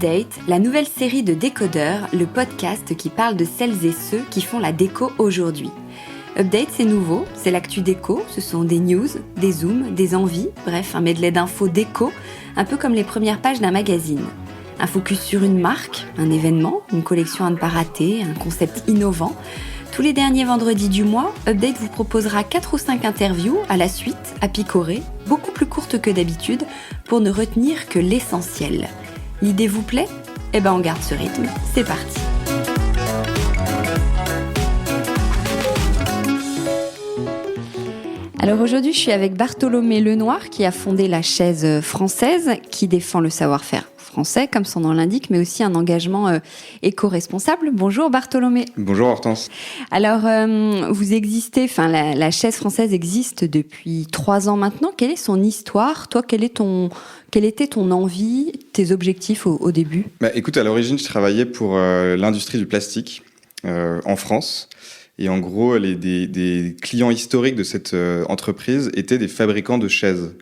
Update, la nouvelle série de Décodeurs, le podcast qui parle de celles et ceux qui font la déco aujourd'hui. Update, c'est nouveau, c'est l'actu déco, ce sont des news, des zooms, des envies, bref, un medley d'infos déco, un peu comme les premières pages d'un magazine. Un focus sur une marque, un événement, une collection à ne pas rater, un concept innovant. Tous les derniers vendredis du mois, Update vous proposera 4 ou 5 interviews à la suite, à picorer, beaucoup plus courtes que d'habitude, pour ne retenir que l'essentiel. L'idée vous plaît ? Eh ben on garde ce rythme, c'est parti. Alors aujourd'hui, je suis avec Bartholomé Lenoir qui a fondé la Chaise Française, qui défend le savoir-faire français, comme son nom l'indique, mais aussi un engagement éco-responsable. Bonjour Bartholomé. Bonjour Hortense. Alors, vous existez, la Chaise Française existe depuis 3 ans maintenant. Quelle est son histoire ? Toi, quelle était ton envie, tes objectifs au début ? Écoute, à l'origine, je travaillais pour l'industrie du plastique en France. Et en gros, des clients historiques de cette entreprise étaient des fabricants de chaises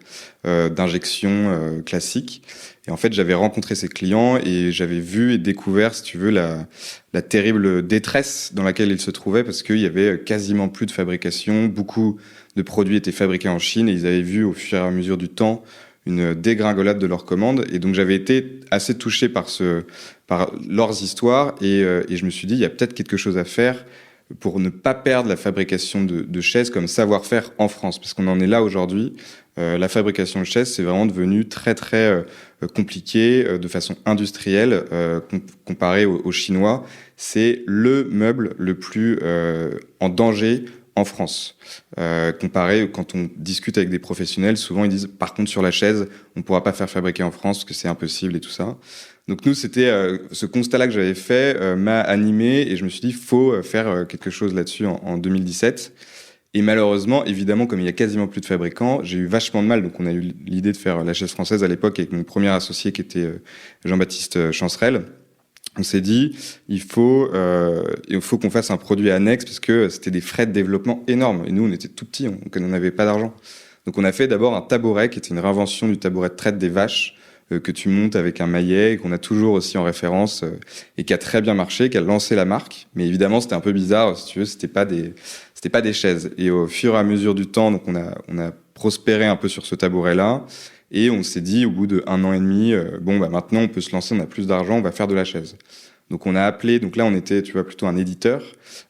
d'injection classiques. Et en fait, j'avais rencontré ces clients et j'avais vu et découvert, si tu veux, la terrible détresse dans laquelle ils se trouvaient parce qu'il y avait quasiment plus de fabrication. Beaucoup de produits étaient fabriqués en Chine et ils avaient vu au fur et à mesure du temps une dégringolade de leurs commandes. Et donc, j'avais été assez touché par leurs histoires et je me suis dit, il y a peut-être quelque chose à faire pour ne pas perdre la fabrication de chaises comme savoir-faire en France. Parce qu'on en est là aujourd'hui. La fabrication de chaises, c'est vraiment devenu très, très compliqué de façon industrielle comparé aux Chinois. C'est le meuble le plus en danger en France. Comparé, quand on discute avec des professionnels, souvent ils disent, par contre, sur la chaise, on ne pourra pas faire fabriquer en France parce que c'est impossible et tout ça. Donc nous, c'était ce constat-là que j'avais fait m'a animé et je me suis dit, il faut faire quelque chose là-dessus en 2017. Et malheureusement, évidemment, comme il y a quasiment plus de fabricants, j'ai eu vachement de mal. Donc on a eu l'idée de faire la Chaise Française à l'époque avec mon premier associé qui était Jean-Baptiste Chancerelle. On s'est dit, il faut qu'on fasse un produit annexe parce que c'était des frais de développement énormes. Et nous, on était tout petits, on n'avait pas d'argent. Donc on a fait d'abord un tabouret qui était une réinvention du tabouret de traite des vaches que tu montes avec un maillet, qu'on a toujours aussi en référence et qui a très bien marché, qui a lancé la marque. Mais évidemment, c'était un peu bizarre, si tu veux, c'était pas des chaises. Et au fur et à mesure du temps, donc on a prospéré un peu sur ce tabouret-là. Et on s'est dit, au bout de 1 an et demi, maintenant on peut se lancer, on a plus d'argent, on va faire de la chaise. Donc on a appelé, donc là on était, tu vois, plutôt un éditeur.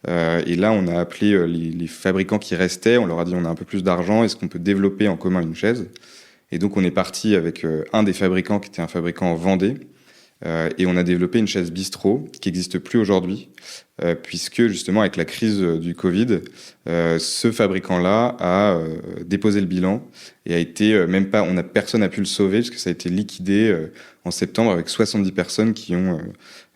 Et là on a appelé les fabricants qui restaient, on leur a dit on a un peu plus d'argent, est-ce qu'on peut développer en commun une chaise ? Et donc on est parti avec un des fabricants qui était un fabricant en Vendée. Et on a développé une chaise bistrot qui n'existe plus aujourd'hui, puisque justement avec la crise du Covid, ce fabricant-là a déposé le bilan et a été personne n'a pu le sauver parce que ça a été liquidé en septembre avec 70 personnes qui ont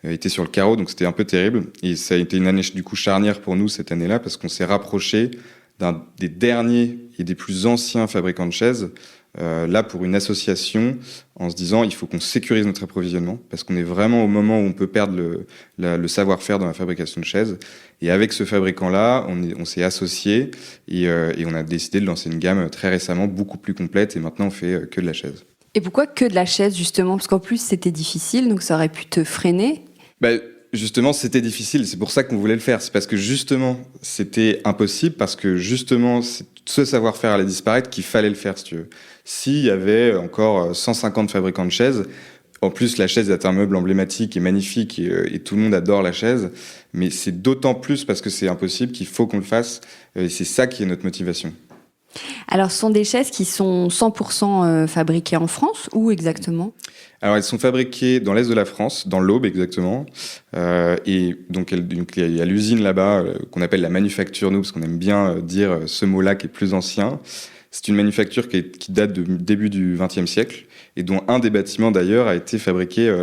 été sur le carreau, donc c'était un peu terrible. Et ça a été une année du coup charnière pour nous cette année-là parce qu'on s'est rapproché d'un des derniers et des plus anciens fabricants de chaises. Là pour une association en se disant il faut qu'on sécurise notre approvisionnement parce qu'on est vraiment au moment où on peut perdre le savoir-faire dans la fabrication de chaises et avec ce fabricant-là on s'est associé et on a décidé de lancer une gamme très récemment beaucoup plus complète et maintenant on fait que de la chaise. Et pourquoi que de la chaise justement ? Parce qu'en plus c'était difficile donc ça aurait pu te freiner. Justement, c'était difficile, c'est pour ça qu'on voulait le faire. C'est parce que justement, c'était impossible, parce que justement, ce savoir-faire allait disparaître qu'il fallait le faire, si tu veux. S'il y avait encore 150 fabricants de chaises, en plus la chaise est un meuble emblématique et magnifique et tout le monde adore la chaise, mais c'est d'autant plus parce que c'est impossible qu'il faut qu'on le fasse et c'est ça qui est notre motivation. Alors, ce sont des chaises qui sont 100% fabriquées en France, où exactement ? Alors, elles sont fabriquées dans l'est de la France, dans l'Aube exactement. Et donc, il y a l'usine là-bas qu'on appelle la manufacture, nous, parce qu'on aime bien dire ce mot-là qui est plus ancien. C'est une manufacture qui date du début du XXe siècle et dont un des bâtiments, d'ailleurs, a été fabriqué,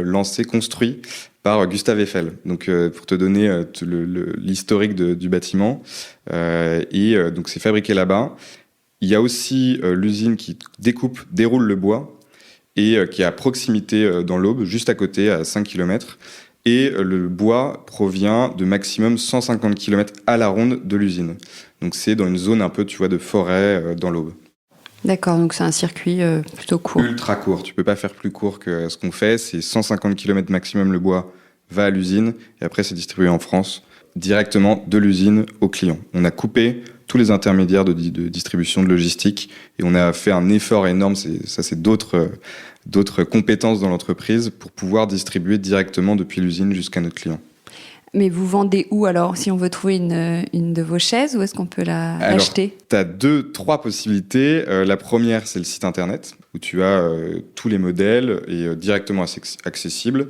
construit par Gustave Eiffel. Donc, pour te donner l'historique du bâtiment. Donc, c'est fabriqué là-bas. Il y a aussi l'usine qui déroule le bois et qui est à proximité dans l'Aube, juste à côté, à 5 km. Et le bois provient de maximum 150 km à la ronde de l'usine. Donc c'est dans une zone un peu, tu vois, de forêt dans l'Aube. D'accord, donc c'est un circuit plutôt court. Ultra court. Tu peux pas faire plus court que ce qu'on fait. C'est 150 km maximum le bois va à l'usine et après c'est distribué en France directement de l'usine au client. On a coupé tous les intermédiaires de distribution, de logistique et on a fait un effort énorme. C'est d'autres compétences dans l'entreprise pour pouvoir distribuer directement depuis l'usine jusqu'à notre client. Mais vous vendez où alors, si on veut trouver une de vos chaises, où est-ce qu'on peut l'acheter ? Tu as 3 possibilités. La première, c'est le site internet, où tu as tous les modèles et directement accessible.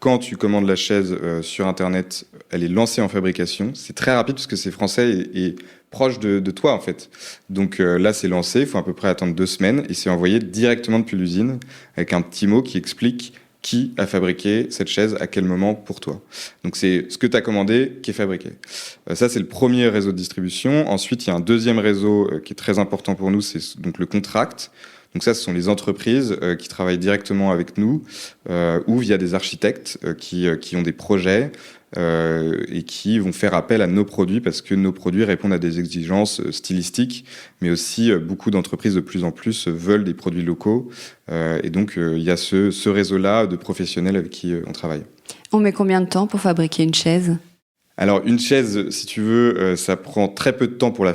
Quand tu commandes la chaise sur internet, elle est lancée en fabrication. C'est très rapide parce que c'est français et proche de toi en fait. Donc là, c'est lancé, il faut à peu près attendre 2 semaines et c'est envoyé directement depuis l'usine avec un petit mot qui explique qui a fabriqué cette chaise à quel moment pour toi. Donc c'est ce que tu as commandé qui est fabriqué. Ça, c'est le premier réseau de distribution. Ensuite, il y a un deuxième réseau qui est très important pour nous, c'est donc le contract. Donc ça, ce sont les entreprises qui travaillent directement avec nous ou via des architectes qui ont des projets et qui vont faire appel à nos produits parce que nos produits répondent à des exigences stylistiques, mais aussi beaucoup d'entreprises de plus en plus veulent des produits locaux. Et donc, il y a ce réseau-là de professionnels avec qui on travaille. On met combien de temps pour fabriquer une chaise ? Alors, une chaise, si tu veux, ça prend très peu de temps pour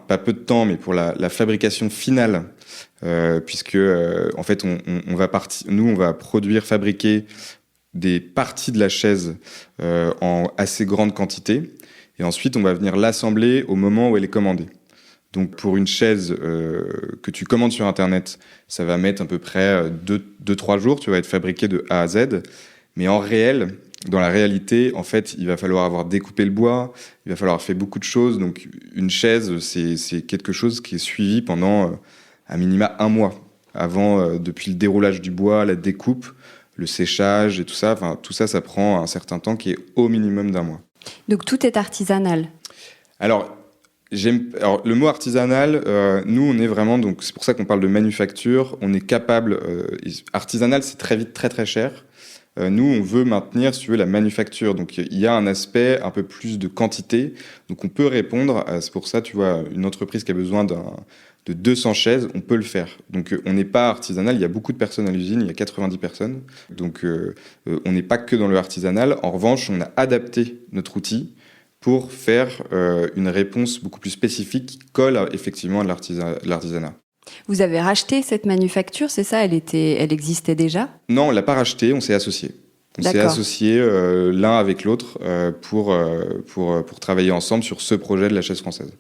pas peu de temps, mais pour la fabrication finale. Puisque en fait on va fabriquer des parties de la chaise en assez grande quantité et ensuite on va venir l'assembler au moment où elle est commandée. Donc pour une chaise que tu commandes sur internet, ça va mettre à peu près 2-3 jours, tu vas être fabriqué de A à Z, mais dans la réalité, en fait, il va falloir avoir découpé le bois, il va falloir faire beaucoup de choses. Donc une chaise, c'est quelque chose qui est suivi pendant à minima 1 mois avant, depuis le déroulage du bois, la découpe, le séchage et tout ça. Enfin, tout ça, ça prend un certain temps qui est au minimum d'1 mois. Donc tout est artisanal. Alors le mot artisanal, nous, on est vraiment, donc c'est pour ça qu'on parle de manufacture. On est capable. Artisanal, c'est très vite très très cher. Nous, on veut maintenir, si tu veux, la manufacture. Donc, il y a un aspect un peu plus de quantité. Donc, on peut répondre. C'est pour ça, tu vois, une entreprise qui a besoin de 200 chaises, on peut le faire. Donc, on n'est pas artisanal. Il y a beaucoup de personnes à l'usine. Il y a 90 personnes. Donc, on n'est pas que dans le artisanal. En revanche, on a adapté notre outil pour faire une réponse beaucoup plus spécifique qui colle effectivement à l'artisanat. Vous avez racheté cette manufacture, c'est ça ? Elle existait déjà ? Non, on l'a pas racheté, on s'est associés. D'accord. S'est associés l'un avec l'autre pour travailler ensemble sur ce projet de la chaise française.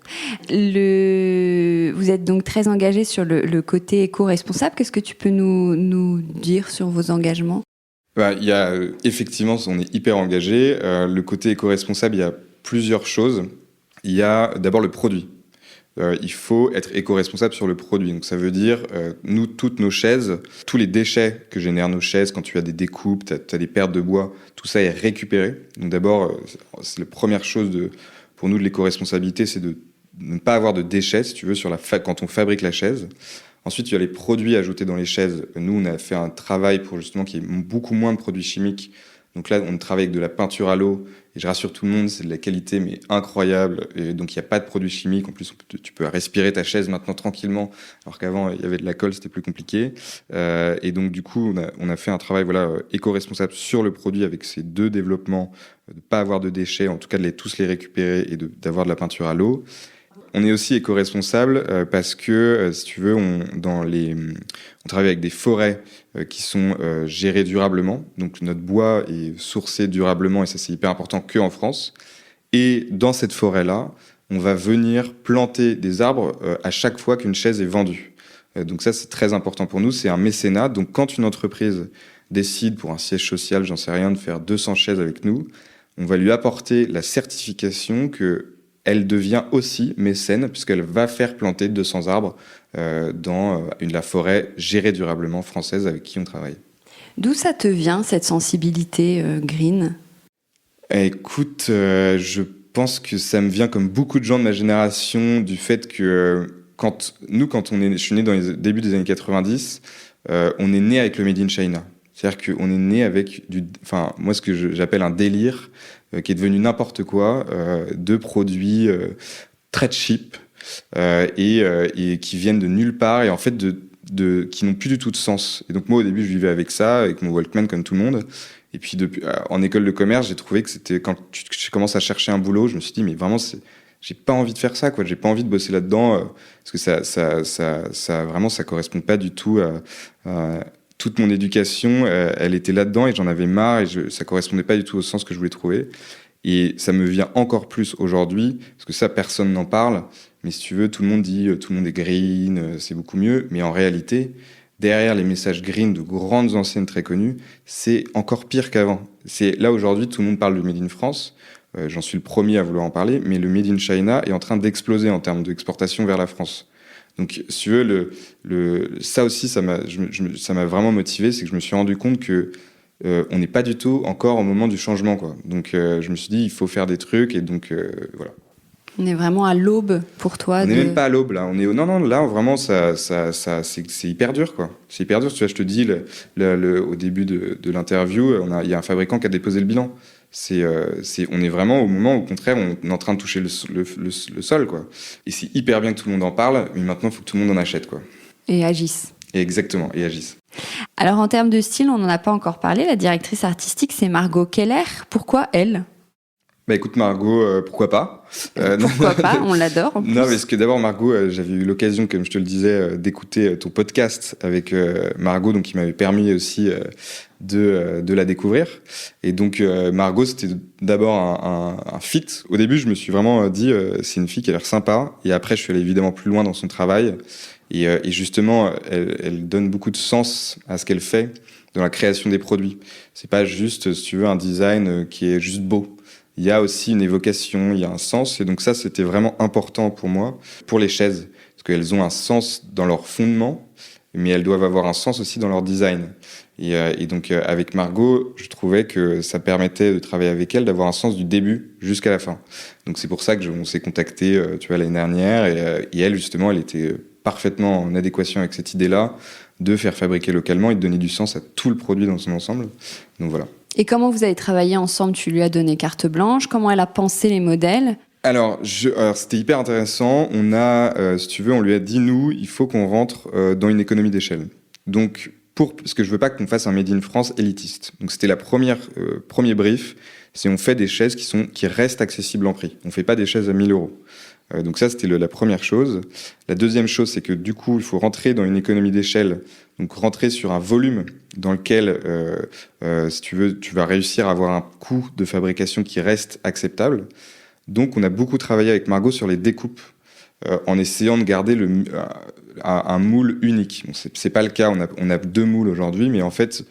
Vous êtes donc très engagé sur le côté éco-responsable. Qu'est-ce que tu peux nous dire sur vos engagements ? Il y a, effectivement, on est hyper engagé. Le côté éco-responsable, il y a plusieurs choses. Il y a d'abord le produit. Il faut être éco-responsable sur le produit. Donc ça veut dire, nous, toutes nos chaises, tous les déchets que génèrent nos chaises, quand tu as des découpes, tu as des pertes de bois, tout ça est récupéré. Donc d'abord, c'est la première chose pour nous de l'éco-responsabilité, c'est de ne pas avoir de déchets, si tu veux, quand on fabrique la chaise. Ensuite, il y a les produits ajoutés dans les chaises. Nous, on a fait un travail pour justement qu'il y ait beaucoup moins de produits chimiques. Donc là, on travaille avec de la peinture à l'eau. Et je rassure tout le monde, c'est de la qualité, mais incroyable. Et donc, il n'y a pas de produits chimiques. En plus, tu peux respirer ta chaise maintenant tranquillement. Alors qu'avant, il y avait de la colle, c'était plus compliqué. Et donc, du coup, on a fait un travail éco-responsable sur le produit avec ces 2 développements. De ne pas avoir de déchets, en tout cas de tous les récupérer et d'avoir de la peinture à l'eau. On est aussi éco-responsable parce que, si tu veux, on travaille avec des forêts qui sont gérées durablement. Donc notre bois est sourcé durablement et ça c'est hyper important qu'en France. Et dans cette forêt-là, on va venir planter des arbres à chaque fois qu'une chaise est vendue. Donc ça c'est très important pour nous, c'est un mécénat. Donc quand une entreprise décide pour un siège social, j'en sais rien, de faire 200 chaises avec nous, on va lui apporter la certification qu'elle devient aussi mécène, puisqu'elle va faire planter 200 arbres dans la forêt gérée durablement française avec qui on travaille. D'où ça te vient, cette sensibilité green ? Écoute, je pense que ça me vient, comme beaucoup de gens de ma génération, du fait que je suis né dans les débuts des années 90, on est né avec le Made in China. C'est-à-dire qu'on est né avec moi, ce que j'appelle un délire qui est devenu n'importe quoi, de produits très cheap, et qui viennent de nulle part et en fait qui n'ont plus du tout de sens. Et donc moi au début je vivais avec ça, avec mon Walkman comme tout le monde. Et puis en école de commerce, j'ai trouvé que c'était quand je commence à chercher un boulot, je me suis dit mais vraiment j'ai pas envie de faire ça quoi, j'ai pas envie de bosser là-dedans parce que ça vraiment ça correspond pas du tout à toute mon éducation, elle était là-dedans et j'en avais marre et ça correspondait pas du tout au sens que je voulais trouver. Et ça me vient encore plus aujourd'hui, parce que ça, personne n'en parle. Mais si tu veux, tout le monde dit tout le monde est green, c'est beaucoup mieux. Mais en réalité, derrière les messages green de grandes enseignes très connues, c'est encore pire qu'avant. Là, aujourd'hui, tout le monde parle du Made in France. J'en suis le premier à vouloir en parler. Mais le Made in China est en train d'exploser en termes d'exportation vers la France. Donc, si tu veux, ça aussi, ça m'a vraiment motivé. C'est que je me suis rendu compte que on n'est pas du tout encore au moment du changement, quoi. Donc, je me suis dit, il faut faire des trucs. Et donc, voilà. On est vraiment à l'aube pour toi. On n'est même pas à l'aube, là. Non, là, vraiment, c'est hyper dur, quoi. C'est hyper dur. Tu vois, je te dis, au début de l'interview, il y a un fabricant qui a déposé le bilan. On est vraiment au moment où, au contraire, on est en train de toucher le sol, quoi. Et c'est hyper bien que tout le monde en parle, mais maintenant, il faut que tout le monde en achète, quoi. Et agisse. Exactement, et agisse. Alors, en termes de style, on n'en a pas encore parlé. La directrice artistique, c'est Margot Keller. Pourquoi elle ? Bah écoute Margot, pourquoi pas Pourquoi pas, on l'adore en plus. Non, parce que d'abord Margot, j'avais eu l'occasion, comme je te le disais, d'écouter ton podcast avec Margot, donc qui m'avait permis aussi de la découvrir. Et donc Margot, c'était d'abord un fit. Au début, je me suis vraiment dit, c'est une fille qui a l'air sympa. Et après, je suis allé évidemment plus loin dans son travail. Et justement, elle donne beaucoup de sens à ce qu'elle fait dans la création des produits. C'est pas juste, si tu veux, un design qui est juste beau. Il y a aussi une évocation, il y a un sens. Et donc ça, c'était vraiment important pour moi, pour les chaises. Parce qu'elles ont un sens dans leur fondement, mais elles doivent avoir un sens aussi dans leur design. Et donc, avec Margot, je trouvais que ça permettait de travailler avec elle, d'avoir un sens du début jusqu'à la fin. Donc c'est pour ça que on s'est contacté, tu vois, l'année dernière. Et elle, justement, elle était parfaitement en adéquation avec cette idée-là de faire fabriquer localement et de donner du sens à tout le produit dans son ensemble. Donc voilà. Et comment vous avez travaillé ensemble ? Tu lui as donné carte blanche ? Comment elle a pensé les modèles ? Alors, c'était hyper intéressant. On a, si tu veux, on lui a dit, nous, il faut qu'on rentre dans une économie d'échelle. Donc, parce que je veux pas qu'on fasse un Made in France élitiste. Donc, c'était premier brief, c'est on fait des chaises qui restent accessibles en prix. On fait pas des chaises à 1 000 euros. Donc ça, c'était la première chose. La deuxième chose, c'est que du coup, il faut rentrer dans une économie d'échelle, donc rentrer sur un volume dans lequel, si tu veux, tu vas réussir à avoir un coût de fabrication qui reste acceptable. Donc, on a beaucoup travaillé avec Margot sur les découpes, en essayant de garder un moule unique. Bon, c'est pas le cas, on a 2 moules aujourd'hui, mais en fait,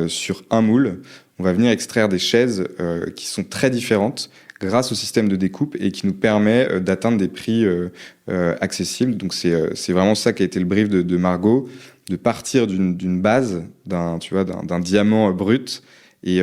sur un moule, on va venir extraire des chaises qui sont très différentes, grâce au système de découpe et qui nous permet d'atteindre des prix accessibles. Donc c'est vraiment ça qui a été le brief de Margot, de partir d'une base, d'un diamant brut. Et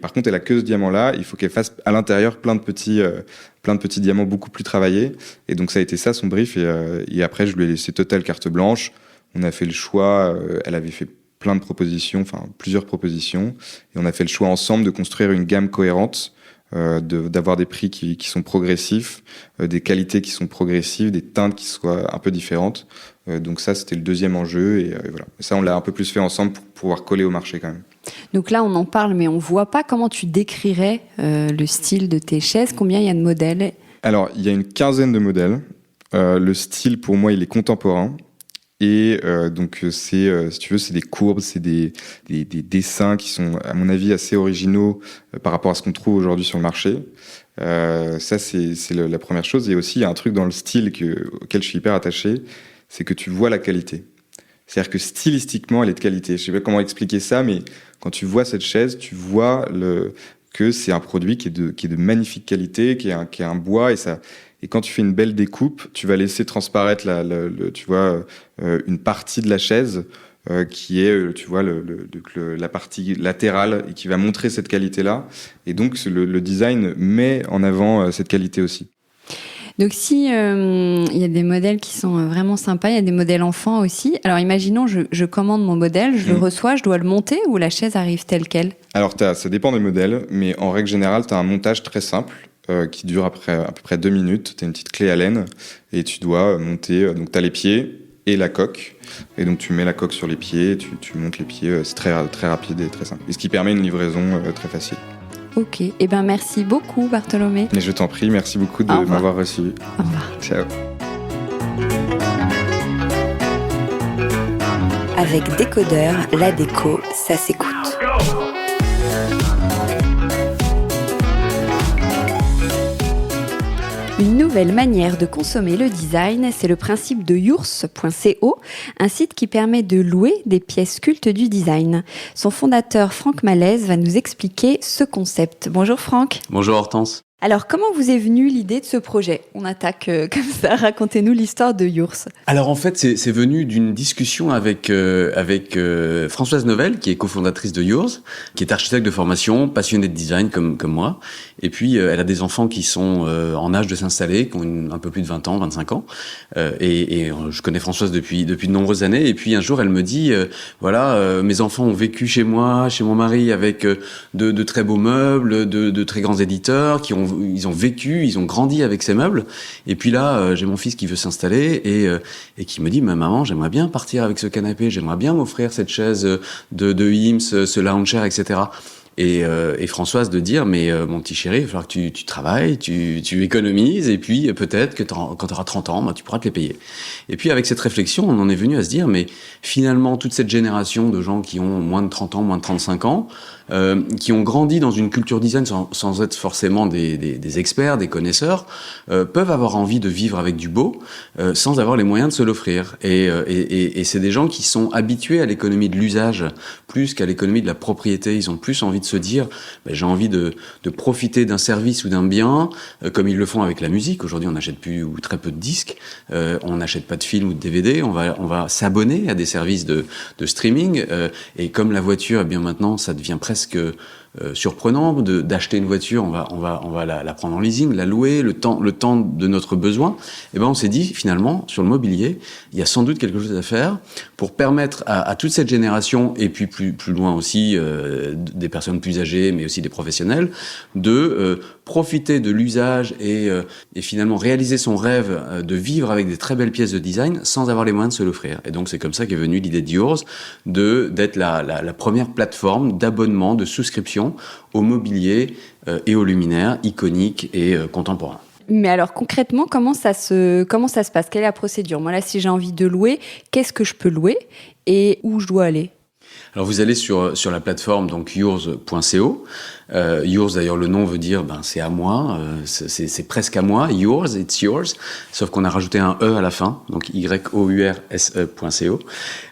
par contre, elle a que ce diamant-là. Il faut qu'elle fasse à l'intérieur plein de petits diamants beaucoup plus travaillés. Et donc ça a été ça son brief. Et après, je lui ai laissé totale carte blanche. On a fait le choix. Elle avait fait plein de propositions, enfin plusieurs propositions. Et on a fait le choix ensemble de construire une gamme cohérente. D'avoir des prix qui sont progressifs, des qualités qui sont progressives, des teintes qui soient un peu différentes. Donc ça, c'était le deuxième enjeu. Et voilà. Ça, on l'a un peu plus fait ensemble pour pouvoir coller au marché quand même. Donc là, on en parle, mais on voit pas comment tu décrirais le style de tes chaises. Combien il y a de modèles ? Alors, il y a une quinzaine de modèles. Le style, pour moi, il est contemporain. Et donc si tu veux, c'est des courbes, c'est des dessins qui sont, à mon avis, assez originaux par rapport à ce qu'on trouve aujourd'hui sur le marché. Ça, c'est la première chose. Et aussi, il y a un truc dans le style auquel je suis hyper attaché, c'est que tu vois la qualité. C'est-à-dire que stylistiquement, elle est de qualité. Je sais pas comment expliquer ça, mais quand tu vois cette chaise, tu vois que c'est un produit qui est de magnifique qualité, qui est un bois, et quand tu fais une belle découpe, tu vas laisser transparaître une partie de la chaise qui est, tu vois, la partie latérale et qui va montrer cette qualité-là. Et donc, le design met en avant cette qualité aussi. Donc, si il y a des modèles qui sont vraiment sympas, il y a des modèles enfants aussi. Alors, imaginons, je commande mon modèle, je le reçois, je dois le monter ou la chaise arrive telle quelle ? Alors, ça dépend des modèles, mais en règle générale, tu as un montage très simple. qui dure à peu près 2 minutes. Tu as une petite clé Allen et tu dois monter. Donc tu as les pieds et la coque. Et donc tu mets la coque sur les pieds, tu montes les pieds. C'est très, très rapide et très simple. Et ce qui permet une livraison très facile. Ok, eh ben merci beaucoup Bartholomé. Mais je t'en prie, merci beaucoup de m'avoir reçu. Au revoir. Ciao. Avec Décodeur, la déco, ça s'écoute. Une nouvelle manière de consommer le design, c'est le principe de yours.co, un site qui permet de louer des pièces cultes du design. Son fondateur, Franck Malaise, va nous expliquer ce concept. Bonjour Franck. Bonjour Hortense. Alors, comment vous est venue l'idée de ce projet ? On attaque comme ça. Racontez-nous l'histoire de Yours. Alors en fait, c'est venu d'une discussion avec Françoise Novelle, qui est cofondatrice de Yours, qui est architecte de formation, passionnée de design comme moi. Et puis, elle a des enfants qui sont en âge de s'installer, qui ont un peu plus de 20 ans, 25 ans. Et je connais Françoise depuis de nombreuses années. Et puis un jour, elle me dit, mes enfants ont vécu chez moi, chez mon mari, avec de très beaux meubles, de très grands éditeurs, ils ont vécu, ils ont grandi avec ces meubles. Et puis là, j'ai mon fils qui veut s'installer et qui me dit, mais maman, j'aimerais bien partir avec ce canapé, j'aimerais bien m'offrir cette chaise de Hims, ce lounge chair, etc. Et Françoise de dire, mais mon petit chéri, il va falloir que tu travailles, tu économises, et puis peut-être que quand tu auras 30 ans, tu pourras te les payer. Et puis avec cette réflexion, on en est venu à se dire, mais finalement, toute cette génération de gens qui ont moins de 30 ans, moins de 35 ans, qui ont grandi dans une culture design sans être forcément des experts, des connaisseurs, peuvent avoir envie de vivre avec du beau, sans avoir les moyens de se l'offrir. Et c'est des gens qui sont habitués à l'économie de l'usage, plus qu'à l'économie de la propriété. Ils ont plus envie de se dire, j'ai envie de profiter d'un service ou d'un bien, comme ils le font avec la musique. Aujourd'hui, on n'achète plus ou très peu de disques, on n'achète pas de films ou de DVD, on va s'abonner à des services de streaming, et comme la voiture, eh bien maintenant, ça devient presque surprenant d'acheter une voiture, on va la prendre en leasing, la louer, le temps de notre besoin. Et ben on s'est dit finalement sur le mobilier, il y a sans doute quelque chose à faire pour permettre à toute cette génération et puis plus loin aussi des personnes plus âgées mais aussi des professionnels de profiter de l'usage et finalement réaliser son rêve de vivre avec des très belles pièces de design sans avoir les moyens de se l'offrir. Et donc c'est comme ça qu'est venue l'idée de Yours d'être la première plateforme d'abonnement, de souscription au mobilier et aux luminaires iconiques et contemporains. Mais alors concrètement, comment ça se passe ? Quelle est la procédure ? Moi là, si j'ai envie de louer, qu'est-ce que je peux louer et où je dois aller ? Alors vous allez sur la plateforme donc yours.co. Yours d'ailleurs le nom veut dire c'est à moi, c'est presque à moi. Yours, it's yours. Sauf qu'on a rajouté un e à la fin, donc yourse.co.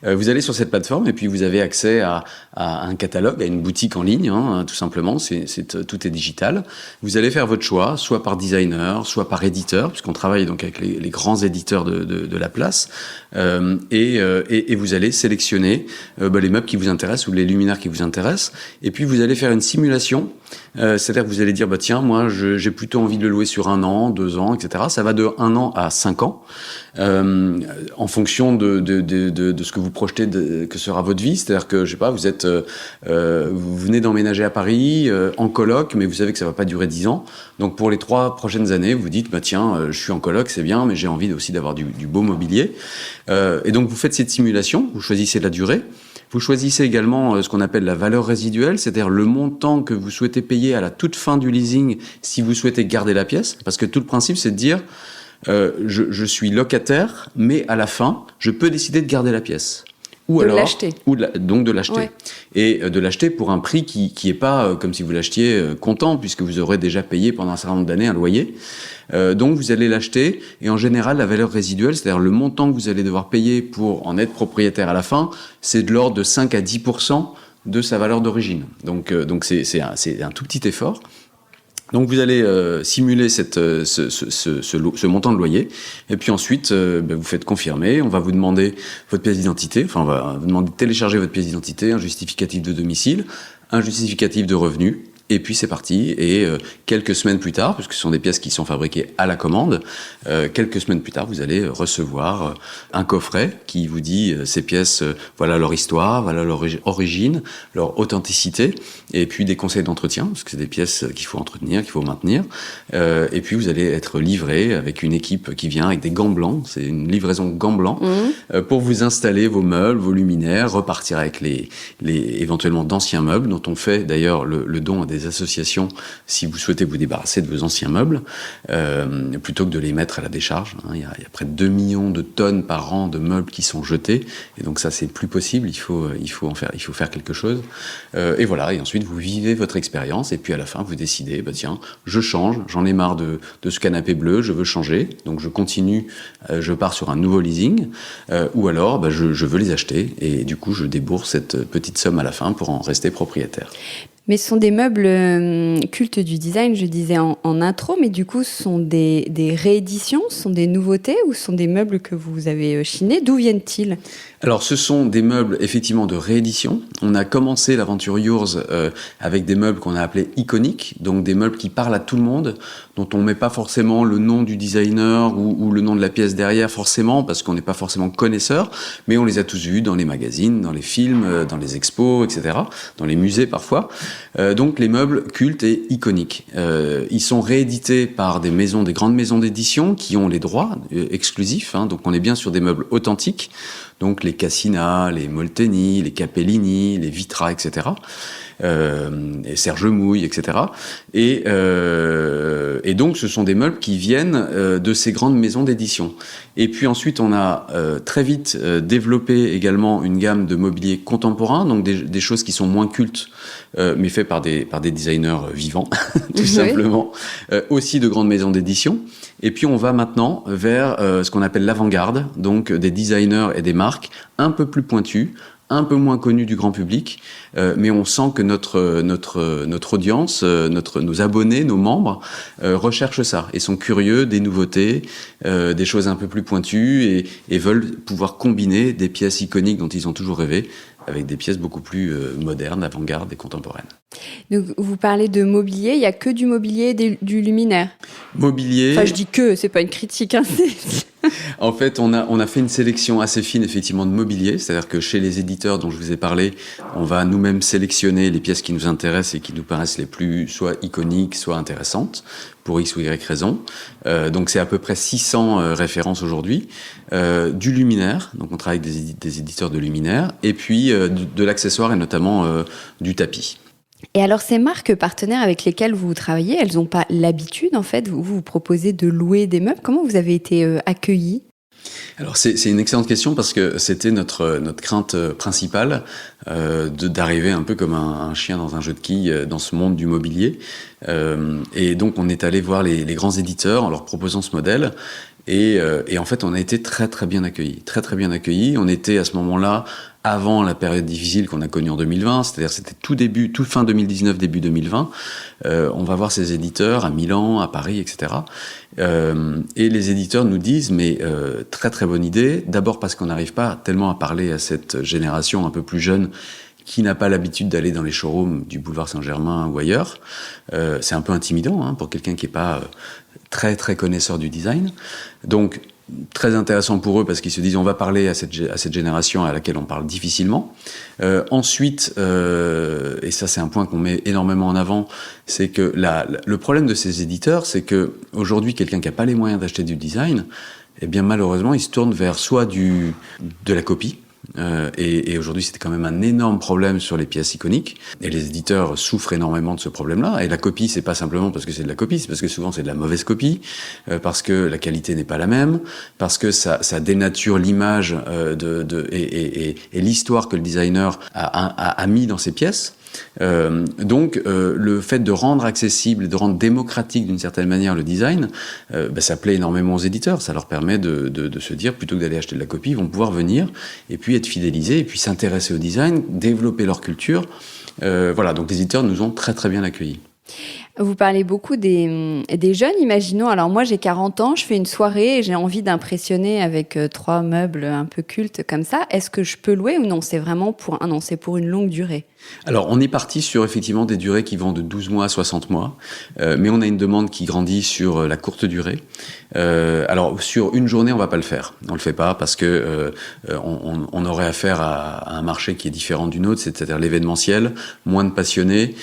Vous allez sur cette plateforme et puis vous avez accès à un catalogue, à une boutique en ligne, tout simplement. Tout est digital. Vous allez faire votre choix, soit par designer, soit par éditeur, puisqu'on travaille donc avec les grands éditeurs de la place. Et vous allez sélectionner les meubles qui vous intéressent ou les luminaires qui vous intéressent. Et puis vous allez faire une simulation. C'est-à-dire que vous allez dire tiens, moi j'ai plutôt envie de le louer sur 1 an, 2 ans, etc. Ça va de 1 an à 5 ans en fonction de ce que vous projetez que sera votre vie. C'est-à-dire que je sais pas, vous venez d'emménager à Paris en coloc, mais vous savez que ça va pas durer 10 ans. Donc pour les 3 prochaines années, vous dites tiens, je suis en coloc, c'est bien, mais j'ai envie aussi d'avoir du beau mobilier. Et donc vous faites cette simulation, vous choisissez la durée. Vous choisissez également ce qu'on appelle la valeur résiduelle, c'est-à-dire le montant que vous souhaitez payer à la toute fin du leasing si vous souhaitez garder la pièce. Parce que tout le principe, c'est de dire je suis locataire, mais à la fin, je peux décider de garder la pièce. Donc de l'acheter. Ouais. Et de l'acheter pour un prix qui est pas comme si vous l'achetiez comptant, puisque vous aurez déjà payé pendant un certain nombre d'années un loyer. Donc vous allez l'acheter, et en général, la valeur résiduelle, c'est-à-dire le montant que vous allez devoir payer pour en être propriétaire à la fin, c'est de l'ordre de 5 à 10% de sa valeur d'origine. Donc c'est un tout petit effort. Donc vous allez simuler ce montant de loyer, et puis ensuite vous faites confirmer. On va vous demander votre pièce d'identité, on va vous demander de télécharger votre pièce d'identité, un justificatif de domicile, un justificatif de revenu, Et puis c'est parti, et quelques semaines plus tard, puisque ce sont des pièces qui sont fabriquées à la commande, quelques semaines plus tard, vous allez recevoir un coffret qui vous dit ces pièces, voilà leur histoire, voilà leur origine, leur authenticité, et puis des conseils d'entretien, parce que c'est des pièces qu'il faut entretenir, qu'il faut maintenir. Et puis vous allez être livré avec une équipe qui vient avec des gants blancs, c'est une livraison gants blancs, pour vous installer vos meubles, vos luminaires, repartir avec les éventuellement d'anciens meubles, dont on fait d'ailleurs le don à des associations si vous souhaitez vous débarrasser de vos anciens meubles, plutôt que de les mettre à la décharge. Il y a près de 2 millions de tonnes par an de meubles qui sont jetés, et donc ça c'est plus possible, il faut faire quelque chose. Et voilà, et ensuite vous vivez votre expérience, et puis à la fin vous décidez, tiens, je change, j'en ai marre de ce canapé bleu, je veux changer, donc je continue, je pars sur un nouveau leasing, ou alors je veux les acheter, et du coup je débourse cette petite somme à la fin pour en rester propriétaire. Mais ce sont des meubles cultes du design, je disais en intro, mais du coup, ce sont des rééditions, ce sont des nouveautés ou ce sont des meubles que vous avez chinés? D'où viennent-ils? Alors, ce sont des meubles, effectivement, de réédition. On a commencé l'aventure Yours avec des meubles qu'on a appelés iconiques, donc des meubles qui parlent à tout le monde, dont on ne met pas forcément le nom du designer ou le nom de la pièce derrière, forcément, parce qu'on n'est pas forcément connaisseur, mais on les a tous vus dans les magazines, dans les films, dans les expos, etc., dans les musées parfois. Donc, les meubles cultes et iconiques. Ils sont réédités par des grandes maisons d'édition qui ont les droits exclusifs, donc on est bien sur des meubles authentiques, donc les Cassina, les Molteni, les Capellini, les Vitra, etc., et Serge Mouille, etc. Et donc, ce sont des meubles qui viennent de ces grandes maisons d'édition. Et puis ensuite, on a très vite développé également une gamme de mobilier contemporain, donc des choses qui sont moins cultes, mais faites par des designers vivants, tout simplement, aussi de grandes maisons d'édition. Et puis on va maintenant vers ce qu'on appelle l'avant-garde, donc des designers et des marques un peu plus pointus, un peu moins connus du grand public, mais on sent que notre audience, nos abonnés, nos membres recherchent ça et sont curieux des nouveautés, des choses un peu plus pointues et veulent pouvoir combiner des pièces iconiques dont ils ont toujours rêvé avec des pièces beaucoup plus modernes, avant-garde et contemporaines. Donc, vous parlez de mobilier, il n'y a que du mobilier et du luminaire. Mobilier... Enfin, je dis que, c'est pas une critique. En fait, on a fait une sélection assez fine, effectivement, de mobilier. C'est-à-dire que chez les éditeurs dont je vous ai parlé, on va nous-mêmes sélectionner les pièces qui nous intéressent et qui nous paraissent les plus soit iconiques, soit intéressantes, pour X ou Y raison. Donc, c'est à peu près 600 références aujourd'hui. Du luminaire, donc on travaille avec des éditeurs de luminaire, et puis de l'accessoire et notamment du tapis. Et alors, ces marques partenaires avec lesquelles vous travaillez, elles n'ont pas l'habitude, en fait, vous proposez de louer des meubles. Comment vous avez été accueillis ? Alors c'est une excellente question parce que c'était notre crainte principale d'arriver un peu comme un chien dans un jeu de quilles dans ce monde du mobilier. Et donc on est allé voir les grands éditeurs en leur proposant ce modèle. Et en fait, on a été très très bien accueillis, très très bien accueillis. On était à ce moment-là avant la période difficile qu'on a connue en 2020, c'est-à-dire c'était tout fin 2019, début 2020. On va voir ces éditeurs à Milan, à Paris, etc. Et les éditeurs nous disent, mais très très bonne idée. D'abord parce qu'on n'arrive pas tellement à parler à cette génération un peu plus jeune qui n'a pas l'habitude d'aller dans les showrooms du boulevard Saint-Germain ou ailleurs. C'est un peu intimidant pour quelqu'un qui n'est pas très très connaisseur du design. Donc très intéressant pour eux parce qu'ils se disent on va parler à cette génération à laquelle on parle difficilement. Ensuite, et ça c'est un point qu'on met énormément en avant, c'est que le problème de ces éditeurs, c'est que aujourd'hui quelqu'un qui n'a pas les moyens d'acheter du design, eh bien malheureusement il se tourne vers soit de la copie. Et aujourd'hui, c'était quand même un énorme problème sur les pièces iconiques. Et les éditeurs souffrent énormément de ce problème-là. Et la copie, c'est pas simplement parce que c'est de la copie, c'est parce que souvent c'est de la mauvaise copie, parce que la qualité n'est pas la même, parce que ça dénature l'image et l'histoire que le designer a mis dans ses pièces. Donc le fait de rendre accessible et de rendre démocratique d'une certaine manière le design, ça plaît énormément aux éditeurs. Ça leur permet de se dire, plutôt que d'aller acheter de la copie, ils vont pouvoir venir et puis être fidélisés et puis s'intéresser au design, développer leur culture. Voilà, donc les éditeurs nous ont très très bien accueillis. Vous parlez beaucoup des jeunes, imaginons. Alors moi, j'ai 40 ans, je fais une soirée et j'ai envie d'impressionner avec 3 meubles un peu cultes comme ça. Est-ce que je peux louer ou non? C'est vraiment c'est pour une longue durée. Alors, on est parti sur effectivement des durées qui vont de 12 mois à 60 mois, mais on a une demande qui grandit sur la courte durée. Alors, sur une journée, on va pas le faire. On le fait pas parce que on aurait affaire à un marché qui est différent d'une autre, c'est-à-dire l'événementiel, moins de passionnés,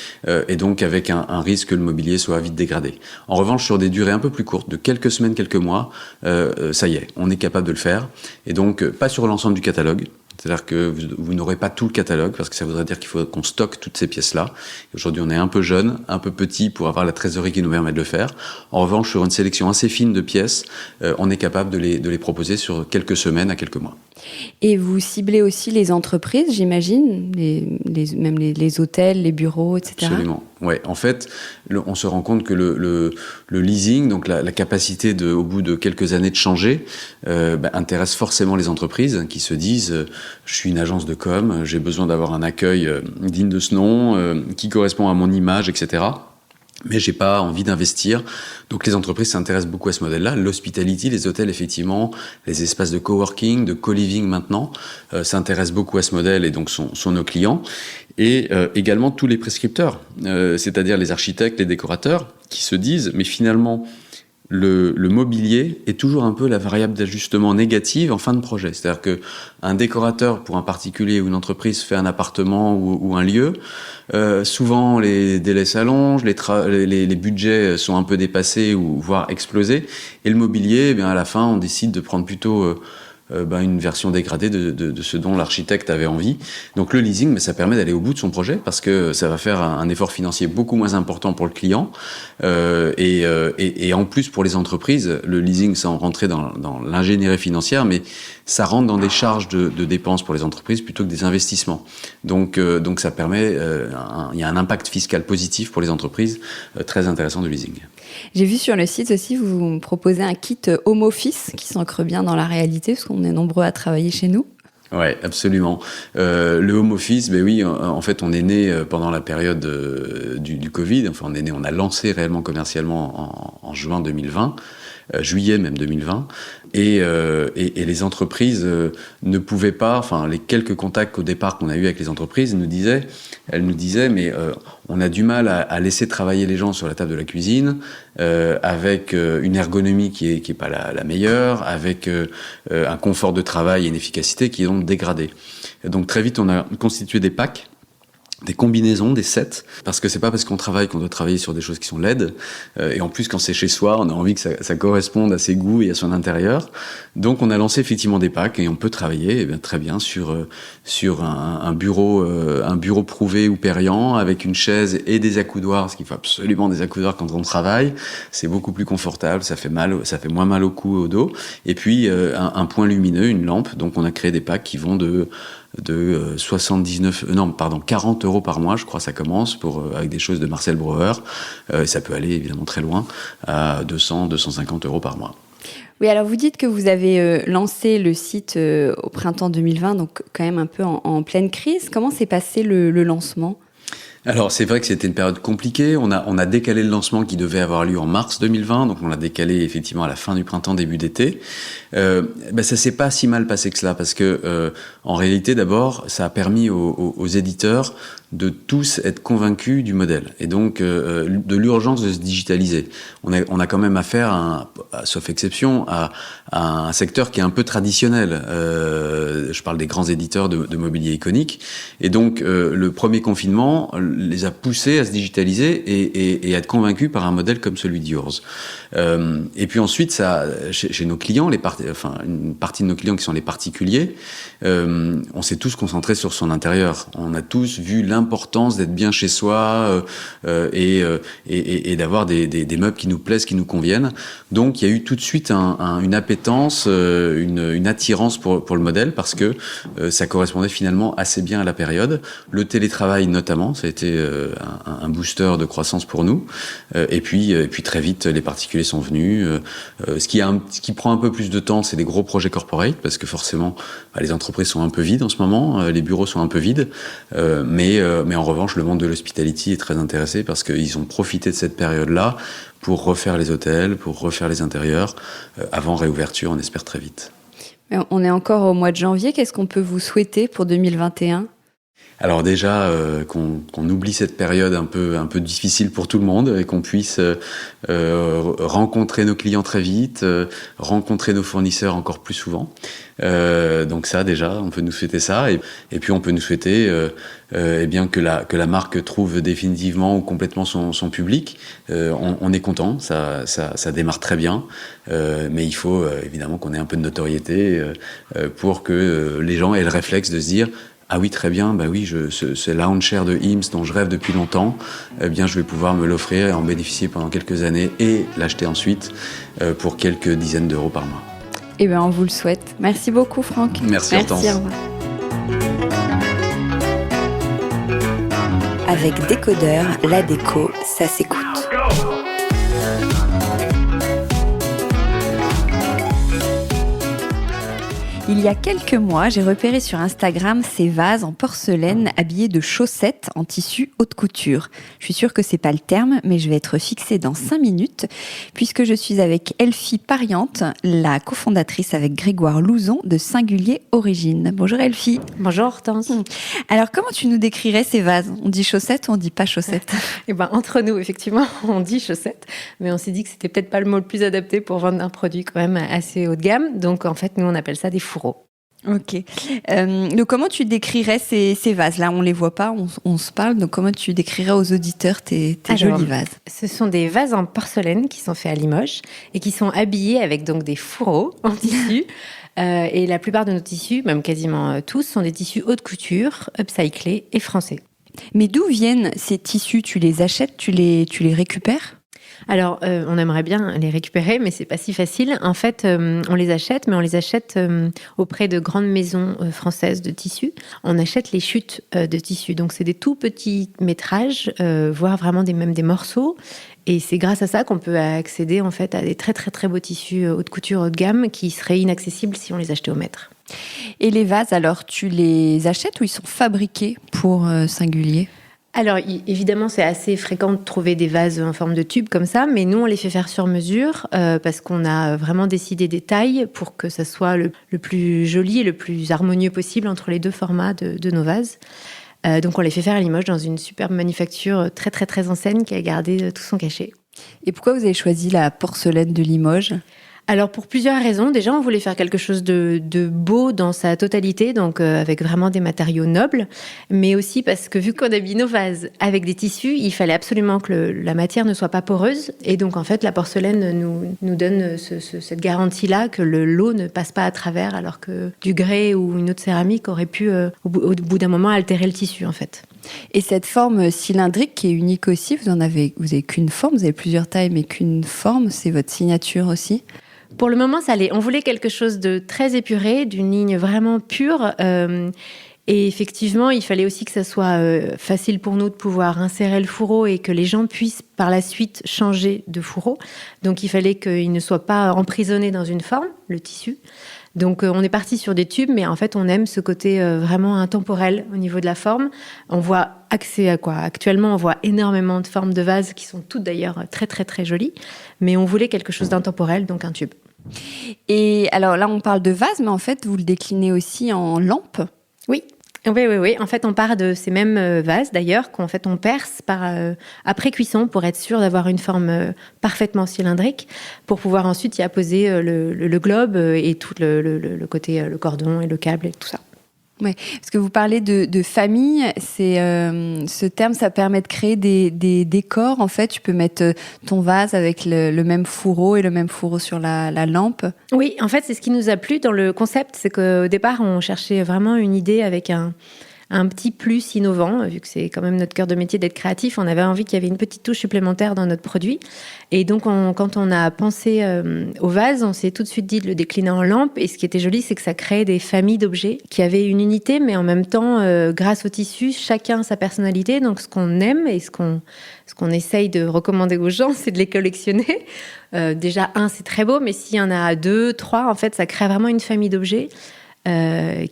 et donc avec un risque que le mobilier soit vite dégradé. En revanche, sur des durées un peu plus courtes, de quelques semaines, quelques mois, ça y est, on est capable de le faire. Et donc, pas sur l'ensemble du catalogue. C'est-à-dire que vous n'aurez pas tout le catalogue, parce que ça voudrait dire qu'il faut qu'on stocke toutes ces pièces-là. Aujourd'hui, on est un peu jeune, un peu petit pour avoir la trésorerie qui nous permet de le faire. En revanche, sur une sélection assez fine de pièces, on est capable de les proposer sur quelques semaines à quelques mois. Et vous ciblez aussi les entreprises, j'imagine, même les hôtels, les bureaux, etc. Absolument. Ouais. En fait, on se rend compte que le leasing, donc la capacité au bout de quelques années de changer, intéresse forcément les entreprises qui se disent je suis une agence de com, j'ai besoin d'avoir un accueil digne de ce nom, qui correspond à mon image, etc. Mais j'ai pas envie d'investir. Donc les entreprises s'intéressent beaucoup à ce modèle-là. L'hospitality, les hôtels, effectivement, les espaces de coworking, de co-living maintenant, s'intéressent beaucoup à ce modèle et donc sont nos clients. Et également tous les prescripteurs, c'est-à-dire les architectes, les décorateurs, qui se disent, mais finalement, le mobilier est toujours un peu la variable d'ajustement négative en fin de projet. C'est-à-dire que un décorateur pour un particulier ou une entreprise fait un appartement ou un lieu, souvent les délais s'allongent, les budgets sont un peu dépassés ou voire explosés, et le mobilier, à la fin, on décide de prendre plutôt une version dégradée de ce dont l'architecte avait envie. Donc le leasing, ça permet d'aller au bout de son projet parce que ça va faire un effort financier beaucoup moins important pour le client et en plus pour les entreprises, le leasing sans rentrer dans l'ingénierie financière, mais ça rentre dans des charges de dépenses pour les entreprises plutôt que des investissements. Donc ça permet, il y a un impact fiscal positif pour les entreprises très intéressant de leasing. J'ai vu sur le site aussi, vous proposez un kit home office qui s'ancre bien dans la réalité, parce qu'on est nombreux à travailler chez nous. Ouais, absolument. Le home office, oui, en fait, on est né pendant la période du Covid. Enfin, on a lancé réellement commercialement en juin 2020. Juillet même 2020, et les entreprises ne pouvaient pas, les quelques contacts au départ qu'on a eu avec les entreprises nous disaient, mais on a du mal à laisser travailler les gens sur la table de la cuisine, avec une ergonomie qui est pas la meilleure, avec un confort de travail et une efficacité qui est donc dégradée. Donc très vite, on a constitué des packs, des combinaisons, des sets, parce que c'est pas parce qu'on travaille qu'on doit travailler sur des choses qui sont laides, et en plus quand c'est chez soi, on a envie que ça corresponde à ses goûts et à son intérieur. Donc on a lancé effectivement des packs et on peut travailler très bien sur un bureau prouvé ou Perriand avec une chaise et des accoudoirs, parce qu'il faut absolument des accoudoirs quand on travaille. C'est beaucoup plus confortable, ça fait moins mal au cou et au dos. Et puis un point lumineux, une lampe. Donc on a créé des packs qui vont de 40 euros par mois, je crois, ça commence avec des choses de Marcel Breuer. Ça peut aller évidemment très loin à 250 euros par mois. Oui, alors vous dites que vous avez lancé le site au printemps 2020, donc quand même un peu en pleine crise. Comment s'est passé le lancement ? Alors c'est vrai que c'était une période compliquée, on a décalé le lancement qui devait avoir lieu en mars 2020, donc on l'a décalé effectivement à la fin du printemps, début d'été. Ça s'est pas si mal passé que cela, parce que en réalité d'abord ça a permis aux éditeurs de tous être convaincus du modèle et donc de l'urgence de se digitaliser. On a quand même affaire, sauf exception, à un secteur qui est un peu traditionnel. Je parle des grands éditeurs de mobilier iconique, et donc le premier confinement les a poussés à se digitaliser et à être convaincus par un modèle comme celui de Yours. Et puis ensuite, ça, chez nos clients, une partie de nos clients qui sont les particuliers, on s'est tous concentrés sur son intérieur. On a tous vu l'importance d'être bien chez soi et d'avoir des meubles qui nous plaisent, qui nous conviennent. Donc il y a eu tout de suite une appétence, une attirance pour le modèle, parce que ça correspondait finalement assez bien à la période. Le télétravail notamment, ça a été un booster de croissance pour nous. Et puis très vite, les particuliers sont venus. Ce qui prend un peu plus de temps, c'est les gros projets corporate, parce que forcément, les entreprises sont un peu vides en ce moment, les bureaux sont un peu vides, mais mais en revanche, le monde de l'hospitality est très intéressé parce qu'ils ont profité de cette période-là pour refaire les hôtels, pour refaire les intérieurs, avant réouverture, on espère très vite. On est encore au mois de janvier. Qu'est-ce qu'on peut vous souhaiter pour 2021 ? Alors déjà, qu'on oublie cette période un peu difficile pour tout le monde et qu'on puisse rencontrer nos clients très vite, rencontrer nos fournisseurs encore plus souvent. Donc ça, déjà, on peut nous souhaiter ça. Et puis on peut nous souhaiter eh bien que la marque trouve définitivement ou complètement son public. On est content, ça démarre très bien. Mais il faut évidemment qu'on ait un peu de notoriété pour que les gens aient le réflexe de se dire: ah oui, très bien, bah oui, ce lounge chair de Eames dont je rêve depuis longtemps, eh bien, je vais pouvoir me l'offrir et en bénéficier pendant quelques années et l'acheter ensuite pour quelques dizaines d'euros par mois. Eh bien, on vous le souhaite. Merci beaucoup, Franck. Merci, Hortense. Au revoir. Avec Décodeur, la déco, ça s'écoute. Il y a quelques mois, j'ai repéré sur Instagram ces vases en porcelaine habillés de chaussettes en tissu haute couture. Je suis sûre que c'est pas le terme, mais je vais être fixée dans 5 minutes puisque je suis avec Elfie Pariante, la cofondatrice avec Grégoire Louzon de Singulier Origine. Bonjour Elfie. Bonjour Hortense. Alors comment tu nous décrirais ces vases ? On dit chaussettes ou on dit pas chaussettes ? Eh ben, entre nous, effectivement, on dit chaussettes, mais on s'est dit que c'était peut-être pas le mot le plus adapté pour vendre un produit quand même assez haut de gamme. Donc en fait, nous on appelle ça des fourreaux. Ok. Donc comment tu décrirais ces vases ? Là, on les voit pas, on se parle. Donc comment tu décrirais aux auditeurs tes jolis vases ? Ce sont des vases en porcelaine qui sont faits à Limoges et qui sont habillés avec donc des fourreaux en tissu. Et la plupart de nos tissus, même quasiment tous, sont des tissus haute couture, upcyclés et français. Mais d'où viennent ces tissus ? Tu les achètes, tu les récupères ? Alors, on aimerait bien les récupérer, mais c'est pas si facile. En fait, on les achète, mais on les achète auprès de grandes maisons françaises de tissus. On achète les chutes de tissus. Donc, c'est des tout petits métrages, voire vraiment même des morceaux. Et c'est grâce à ça qu'on peut accéder en fait à des très très très beaux tissus haute couture, haut de gamme, qui seraient inaccessibles si on les achetait au mètre. Et les vases, alors, tu les achètes ou ils sont fabriqués pour Singulier ? Alors, évidemment, c'est assez fréquent de trouver des vases en forme de tube comme ça, mais nous, on les fait faire sur mesure parce qu'on a vraiment décidé des tailles pour que ça soit le plus joli et le plus harmonieux possible entre les deux formats de nos vases. Donc, on les fait faire à Limoges dans une superbe manufacture très, très, très ancienne qui a gardé tout son cachet. Et pourquoi vous avez choisi la porcelaine de Limoges ? Alors, pour plusieurs raisons. Déjà, on voulait faire quelque chose de beau dans sa totalité, donc avec vraiment des matériaux nobles, mais aussi parce que vu qu'on habille nos vases avec des tissus, il fallait absolument que la matière ne soit pas poreuse. Et donc, en fait, la porcelaine nous donne cette garantie-là que l'eau ne passe pas à travers, alors que du grès ou une autre céramique aurait pu, au bout d'un moment, altérer le tissu, en fait. Et cette forme cylindrique qui est unique aussi, vous avez qu'une forme, vous avez plusieurs tailles, mais qu'une forme, c'est votre signature aussi ? Pour le moment, ça allait. On voulait quelque chose de très épuré, d'une ligne vraiment pure. Et effectivement, il fallait aussi que ça soit facile pour nous de pouvoir insérer le fourreau et que les gens puissent par la suite changer de fourreau. Donc, il fallait qu'il ne soit pas emprisonné dans une forme, le tissu. Donc, on est parti sur des tubes, mais en fait, on aime ce côté vraiment intemporel au niveau de la forme. On voit accès à quoi ? Actuellement, on voit énormément de formes de vases qui sont toutes d'ailleurs très, très, très jolies. Mais on voulait quelque chose d'intemporel, donc un tube. Et alors là, on parle de vase, mais en fait, vous le déclinez aussi en lampe ? Oui. Oui. En fait, on part de ces mêmes vases, d'ailleurs, qu'en fait, on perce après cuisson pour être sûr d'avoir une forme parfaitement cylindrique, pour pouvoir ensuite y apposer le globe et tout le côté, le cordon et le câble et tout ça. Oui, parce que vous parlez de famille, ce terme, ça permet de créer des décors. En fait, tu peux mettre ton vase avec le même fourreau et le même fourreau sur la lampe. Oui, en fait, c'est ce qui nous a plu dans le concept, c'est qu'au départ, on cherchait vraiment une idée avec un petit plus innovant, vu que c'est quand même notre cœur de métier d'être créatif. On avait envie qu'il y avait une petite touche supplémentaire dans notre produit. Et donc, quand on a pensé au vase, on s'est tout de suite dit de le décliner en lampe. Et ce qui était joli, c'est que ça créait des familles d'objets qui avaient une unité, mais en même temps, grâce au tissu, chacun sa personnalité. Donc, ce qu'on aime et ce qu'on essaye de recommander aux gens, c'est de les collectionner. Déjà, c'est très beau, mais s'il y en a 2, 3, en fait, ça crée vraiment une famille d'objets.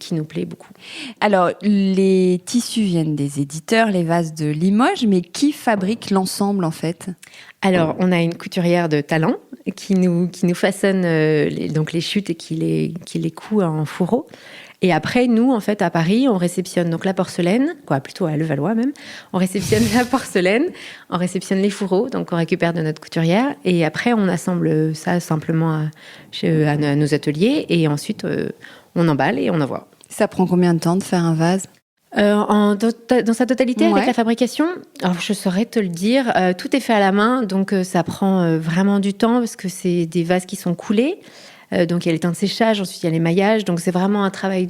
qui nous plaît beaucoup. Alors, les tissus viennent des éditeurs, les vases de Limoges, mais qui fabrique l'ensemble en fait ? Alors, on a une couturière de talent qui nous façonne les chutes et qui les coud en fourreau. Et après, nous, en fait, à Paris, on réceptionne donc la porcelaine, plutôt à Levallois même. On réceptionne la porcelaine, on réceptionne les fourreaux, donc on récupère de notre couturière. Et après, on assemble ça simplement à nos ateliers. Et ensuite, on emballe et on envoie. Ça prend combien de temps de faire un vase ? Dans sa totalité, avec la fabrication, alors je saurais te le dire, tout est fait à la main, donc ça prend vraiment du temps parce que c'est des vases qui sont coulés. Donc il y a les temps de séchage, ensuite il y a l'émaillage, donc c'est vraiment un travail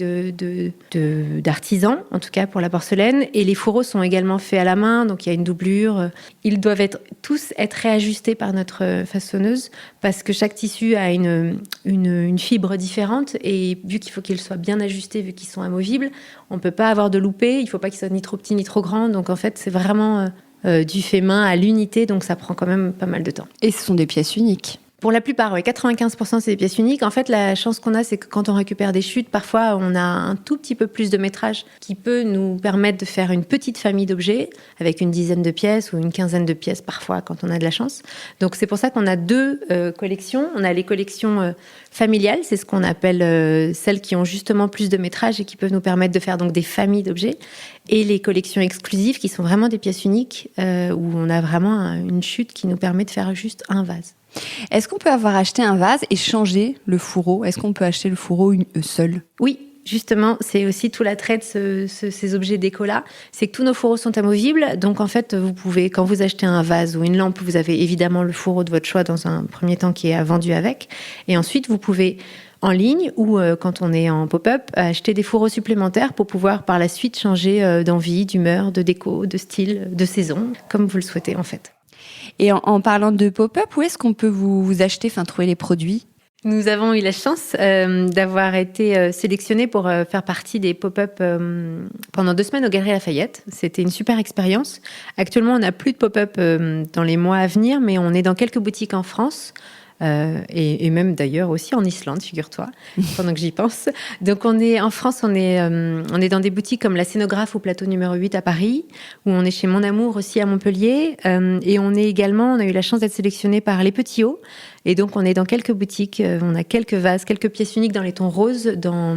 d'artisan, en tout cas pour la porcelaine. Et les fourreaux sont également faits à la main, donc il y a une doublure. Ils doivent tous être réajustés par notre façonneuse parce que chaque tissu a une fibre différente et vu qu'il faut qu'ils soient bien ajustés, vu qu'ils sont amovibles, on ne peut pas avoir de loupé, il ne faut pas qu'ils soient ni trop petits ni trop grands. Donc en fait c'est vraiment du fait main à l'unité, donc ça prend quand même pas mal de temps. Et ce sont des pièces uniques ? Pour la plupart, oui, 95% c'est des pièces uniques. En fait, la chance qu'on a, c'est que quand on récupère des chutes, parfois on a un tout petit peu plus de métrage qui peut nous permettre de faire une petite famille d'objets avec une dizaine de pièces ou une quinzaine de pièces parfois quand on a de la chance. Donc c'est pour ça qu'on a deux collections. On a les collections familiales, c'est ce qu'on appelle celles qui ont justement plus de métrage et qui peuvent nous permettre de faire donc des familles d'objets. Et les collections exclusives qui sont vraiment des pièces uniques où on a vraiment une chute qui nous permet de faire juste un vase. Est-ce qu'on peut avoir acheté un vase et changer le fourreau ? Est-ce qu'on peut acheter le fourreau seul ? Oui, justement, c'est aussi tout l'attrait de ces objets déco-là. C'est que tous nos fourreaux sont amovibles. Donc, en fait, vous pouvez, quand vous achetez un vase ou une lampe, vous avez évidemment le fourreau de votre choix dans un premier temps qui est vendu avec. Et ensuite, vous pouvez, en ligne ou quand on est en pop-up, acheter des fourreaux supplémentaires pour pouvoir par la suite changer d'envie, d'humeur, de déco, de style, de saison, comme vous le souhaitez en fait. Et en parlant de pop-up, où est-ce qu'on peut vous acheter, trouver les produits ? Nous avons eu la chance d'avoir été sélectionnés pour faire partie des pop-up pendant 2 semaines aux Galeries Lafayette. C'était une super expérience. Actuellement, on n'a plus de pop-up dans les mois à venir, mais on est dans quelques boutiques en France. Et même d'ailleurs aussi en Islande, figure-toi, pendant que j'y pense. Donc en France, on est dans des boutiques comme la Scénographe au plateau numéro 8 à Paris, où on est chez Mon Amour aussi à Montpellier, et on a eu la chance d'être sélectionné par Les Petits Hauts, et donc on est dans quelques boutiques, on a quelques vases, quelques pièces uniques dans les tons roses, dans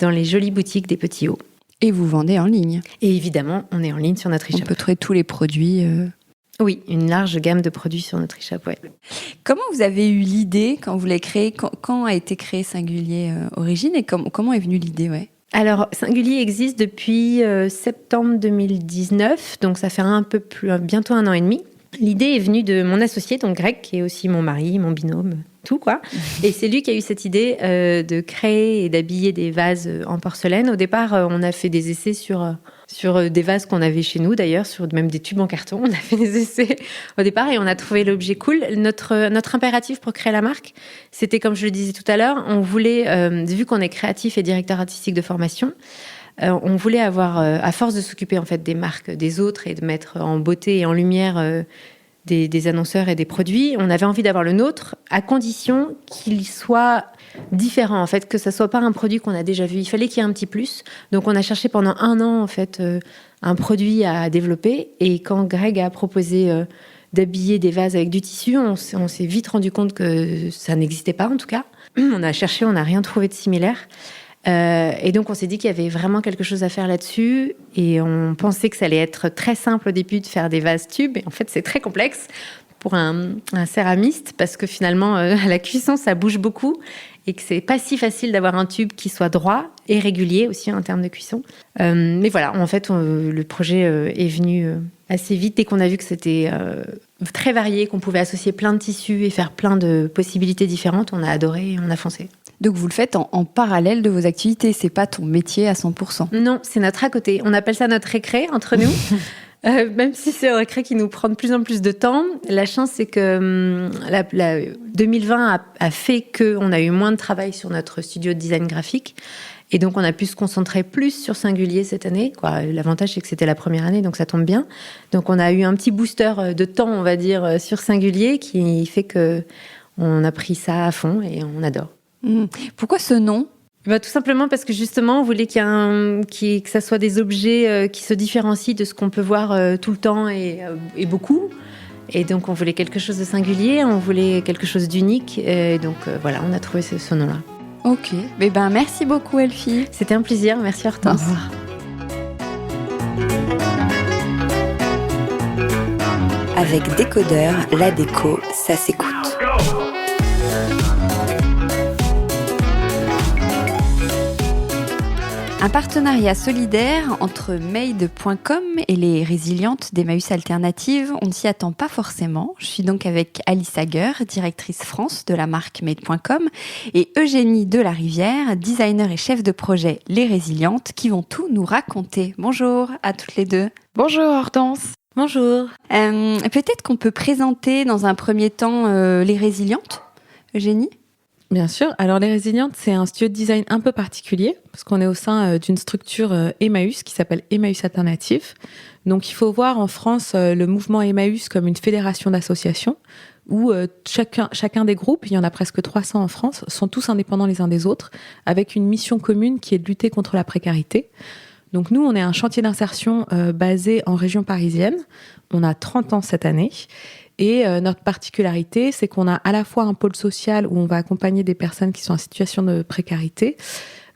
les jolies boutiques des Petits Hauts. Et vous vendez en ligne ? Et évidemment, on est en ligne sur notre e-shop. On peut trouver tous les produits Oui, une large gamme de produits sur notre e-shop, ouais. Comment vous avez eu l'idée quand vous l'avez créé ? Quand a été créé Singulier Origine et comment est venue l'idée, ouais ? Alors, Singulier existe depuis septembre 2019, donc ça fait bientôt 1 an et demi. L'idée est venue de mon associé, donc Greg, qui est aussi mon mari, mon binôme, tout quoi. Et c'est lui qui a eu cette idée de créer et d'habiller des vases en porcelaine. Au départ, on a fait des essais sur des vases qu'on avait chez nous d'ailleurs, sur même des tubes en carton. On a fait des essais au départ et on a trouvé l'objet cool. Notre impératif pour créer la marque, c'était comme je le disais tout à l'heure, on voulait, vu qu'on est créatif et directeur artistique de formation, on voulait avoir, à force de s'occuper en fait des marques des autres et de mettre en beauté et en lumière des annonceurs et des produits, on avait envie d'avoir le nôtre à condition qu'il soit différent, en fait, que ça soit pas un produit qu'on a déjà vu. Il fallait qu'il y ait un petit plus. Donc, on a cherché pendant 1 an, en fait, un produit à développer. Et quand Greg a proposé d'habiller des vases avec du tissu, on s'est vite rendu compte que ça n'existait pas, en tout cas. On a cherché, on n'a rien trouvé de similaire. Et donc, on s'est dit qu'il y avait vraiment quelque chose à faire là-dessus. Et on pensait que ça allait être très simple au début de faire des vases tubes. Et en fait, c'est très complexe pour un céramiste parce que finalement, à la cuisson, ça bouge beaucoup et que c'est pas si facile d'avoir un tube qui soit droit et régulier aussi en termes de cuisson. Mais voilà, en fait, le projet est venu assez vite dès qu'on a vu que c'était très varié, qu'on pouvait associer plein de tissus et faire plein de possibilités différentes. On a adoré et on a foncé. Donc vous le faites en parallèle de vos activités, c'est pas ton métier à 100%. Non, c'est notre à côté. On appelle ça notre récré entre nous. Même si c'est un récré qui nous prend de plus en plus de temps, la chance c'est que 2020 a fait qu'on a eu moins de travail sur notre studio de design graphique et donc on a pu se concentrer plus sur Singulier cette année. L'avantage c'est que c'était la première année, donc ça tombe bien. Donc on a eu un petit booster de temps, on va dire, sur Singulier qui fait que on a pris ça à fond et on adore. Pourquoi ce nom ? Tout simplement parce que justement, on voulait que ça soit des objets qui se différencient de ce qu'on peut voir tout le temps et beaucoup. Et donc, on voulait quelque chose de singulier, on voulait quelque chose d'unique. Et donc, voilà, on a trouvé ce nom-là. Ok. Merci beaucoup, Elfie. C'était un plaisir. Merci, Hortense. Au revoir. Avec Décodeur, la déco, ça s'écoute. Un partenariat solidaire entre Made.com et les résilientes d'Emmaüs Alternatives, on ne s'y attend pas forcément. Je suis donc avec Alice Hager, directrice France de la marque Made.com, et Eugénie Delarivière, designer et chef de projet Les Résilientes, qui vont tout nous raconter. Bonjour à toutes les deux. Bonjour Hortense. Bonjour. Peut-être qu'on peut présenter dans un premier temps Les Résilientes. Eugénie ? Bien sûr. Alors, Les Résilientes, c'est un studio de design un peu particulier parce qu'on est au sein d'une structure Emmaüs qui s'appelle Emmaüs Alternatives. Donc, il faut voir en France le mouvement Emmaüs comme une fédération d'associations où chacun des groupes, il y en a presque 300 en France, sont tous indépendants les uns des autres avec une mission commune qui est de lutter contre la précarité. Donc, nous, on est un chantier d'insertion basé en région parisienne. On a 30 ans cette année. Et notre particularité, c'est qu'on a à la fois un pôle social où on va accompagner des personnes qui sont en situation de précarité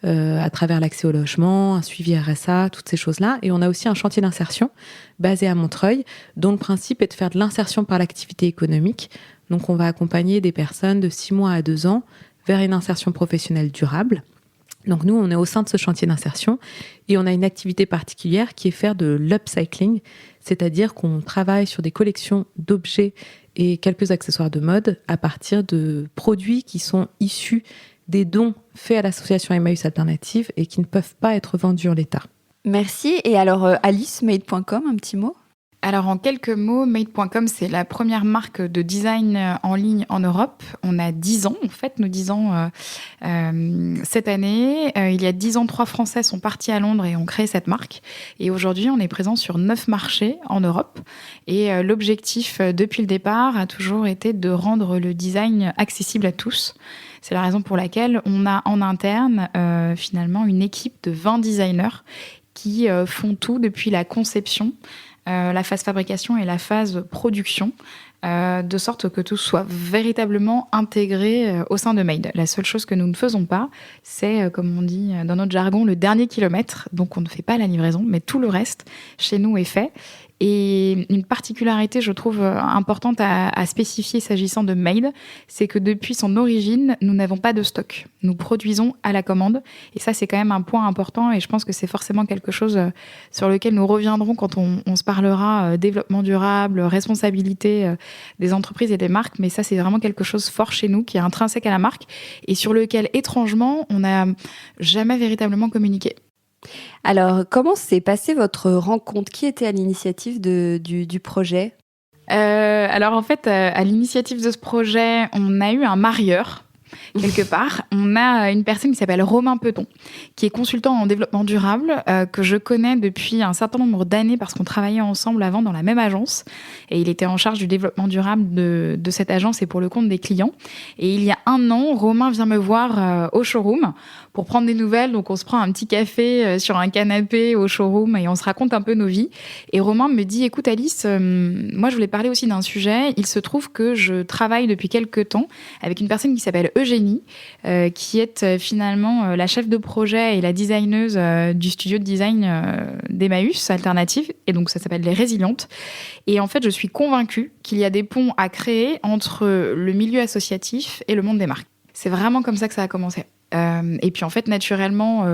à travers l'accès au logement, un suivi RSA, toutes ces choses-là. Et on a aussi un chantier d'insertion basé à Montreuil, dont le principe est de faire de l'insertion par l'activité économique. Donc on va accompagner des personnes de 6 mois à 2 ans vers une insertion professionnelle durable. Donc nous, on est au sein de ce chantier d'insertion et on a une activité particulière qui est faire de l'upcycling, c'est-à-dire qu'on travaille sur des collections d'objets et quelques accessoires de mode à partir de produits qui sont issus des dons faits à l'association Emmaüs Alternatives et qui ne peuvent pas être vendus en l'état. Merci. Et alors, Alice, Made.com, un petit mot ? Alors en quelques mots, Made.com, c'est la première marque de design en ligne en Europe. On a 10 ans, en fait, nos 10 ans cette année. Il y a 10 ans, 3 Français sont partis à Londres et ont créé cette marque. Et aujourd'hui, on est présent sur 9 marchés en Europe. Et l'objectif, depuis le départ, a toujours été de rendre le design accessible à tous. C'est la raison pour laquelle on a en interne, finalement, une équipe de 20 designers qui font tout depuis la conception, la phase fabrication et la phase production, de sorte que tout soit véritablement intégré au sein de Made. La seule chose que nous ne faisons pas, c'est, comme on dit dans notre jargon, le dernier kilomètre. Donc on ne fait pas la livraison, mais tout le reste, chez nous, est fait. Et une particularité, je trouve, importante à spécifier s'agissant de Made, c'est que depuis son origine, nous n'avons pas de stock. Nous produisons à la commande. Et ça, c'est quand même un point important. Et je pense que c'est forcément quelque chose sur lequel nous reviendrons quand on se parlera développement durable, responsabilité des entreprises et des marques. Mais ça, c'est vraiment quelque chose fort chez nous, qui est intrinsèque à la marque et sur lequel, étrangement, on n'a jamais véritablement communiqué. Alors, comment s'est passée votre rencontre ? Qui était à l'initiative du projet ? Alors, en fait, à l'initiative de ce projet, on a eu un marieur, quelque part. On a une personne qui s'appelle Romain Peton, qui est consultant en développement durable, que je connais depuis un certain nombre d'années parce qu'on travaillait ensemble avant dans la même agence. Et il était en charge du développement durable de cette agence et pour le compte des clients. Et il y a 1 an, Romain vient me voir au showroom pour prendre des nouvelles. Donc, on se prend un petit café sur un canapé au showroom et on se raconte un peu nos vies. Et Romain me dit, écoute Alice, moi je voulais parler aussi d'un sujet. Il se trouve que je travaille depuis quelques temps avec une personne qui s'appelle Eugénie, qui est finalement la chef de projet et la designeuse du studio de design d'Emmaüs Alternatives. Et donc, ça s'appelle Les Résilientes. Et en fait, je suis convaincue qu'il y a des ponts à créer entre le milieu associatif et le monde des marques. C'est vraiment comme ça que ça a commencé. Et puis en fait, naturellement,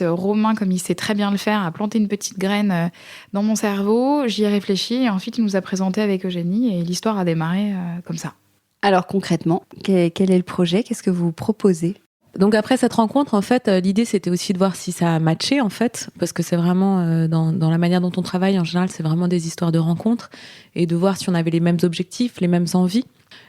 Romain, comme il sait très bien le faire, a planté une petite graine dans mon cerveau. J'y ai réfléchi et ensuite il nous a présenté avec Eugénie et l'histoire a démarré comme ça. Alors concrètement, quel est le projet ? Qu'est-ce que vous proposez ? Donc après cette rencontre, en fait, l'idée c'était aussi de voir si ça a matché, en fait, parce que c'est vraiment dans la manière dont on travaille en général, c'est vraiment des histoires de rencontres et de voir si on avait les mêmes objectifs, les mêmes envies.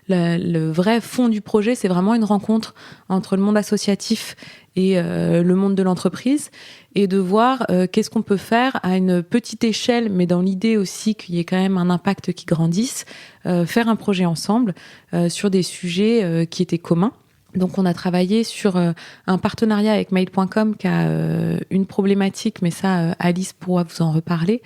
Le vrai fond du projet, c'est vraiment une rencontre entre le monde associatif et le monde de l'entreprise et de voir qu'est-ce qu'on peut faire à une petite échelle, mais dans l'idée aussi qu'il y ait quand même un impact qui grandisse, faire un projet ensemble sur des sujets qui étaient communs Donc, on a travaillé sur un partenariat avec Made.com qui a une problématique, mais ça, Alice pourra vous en reparler,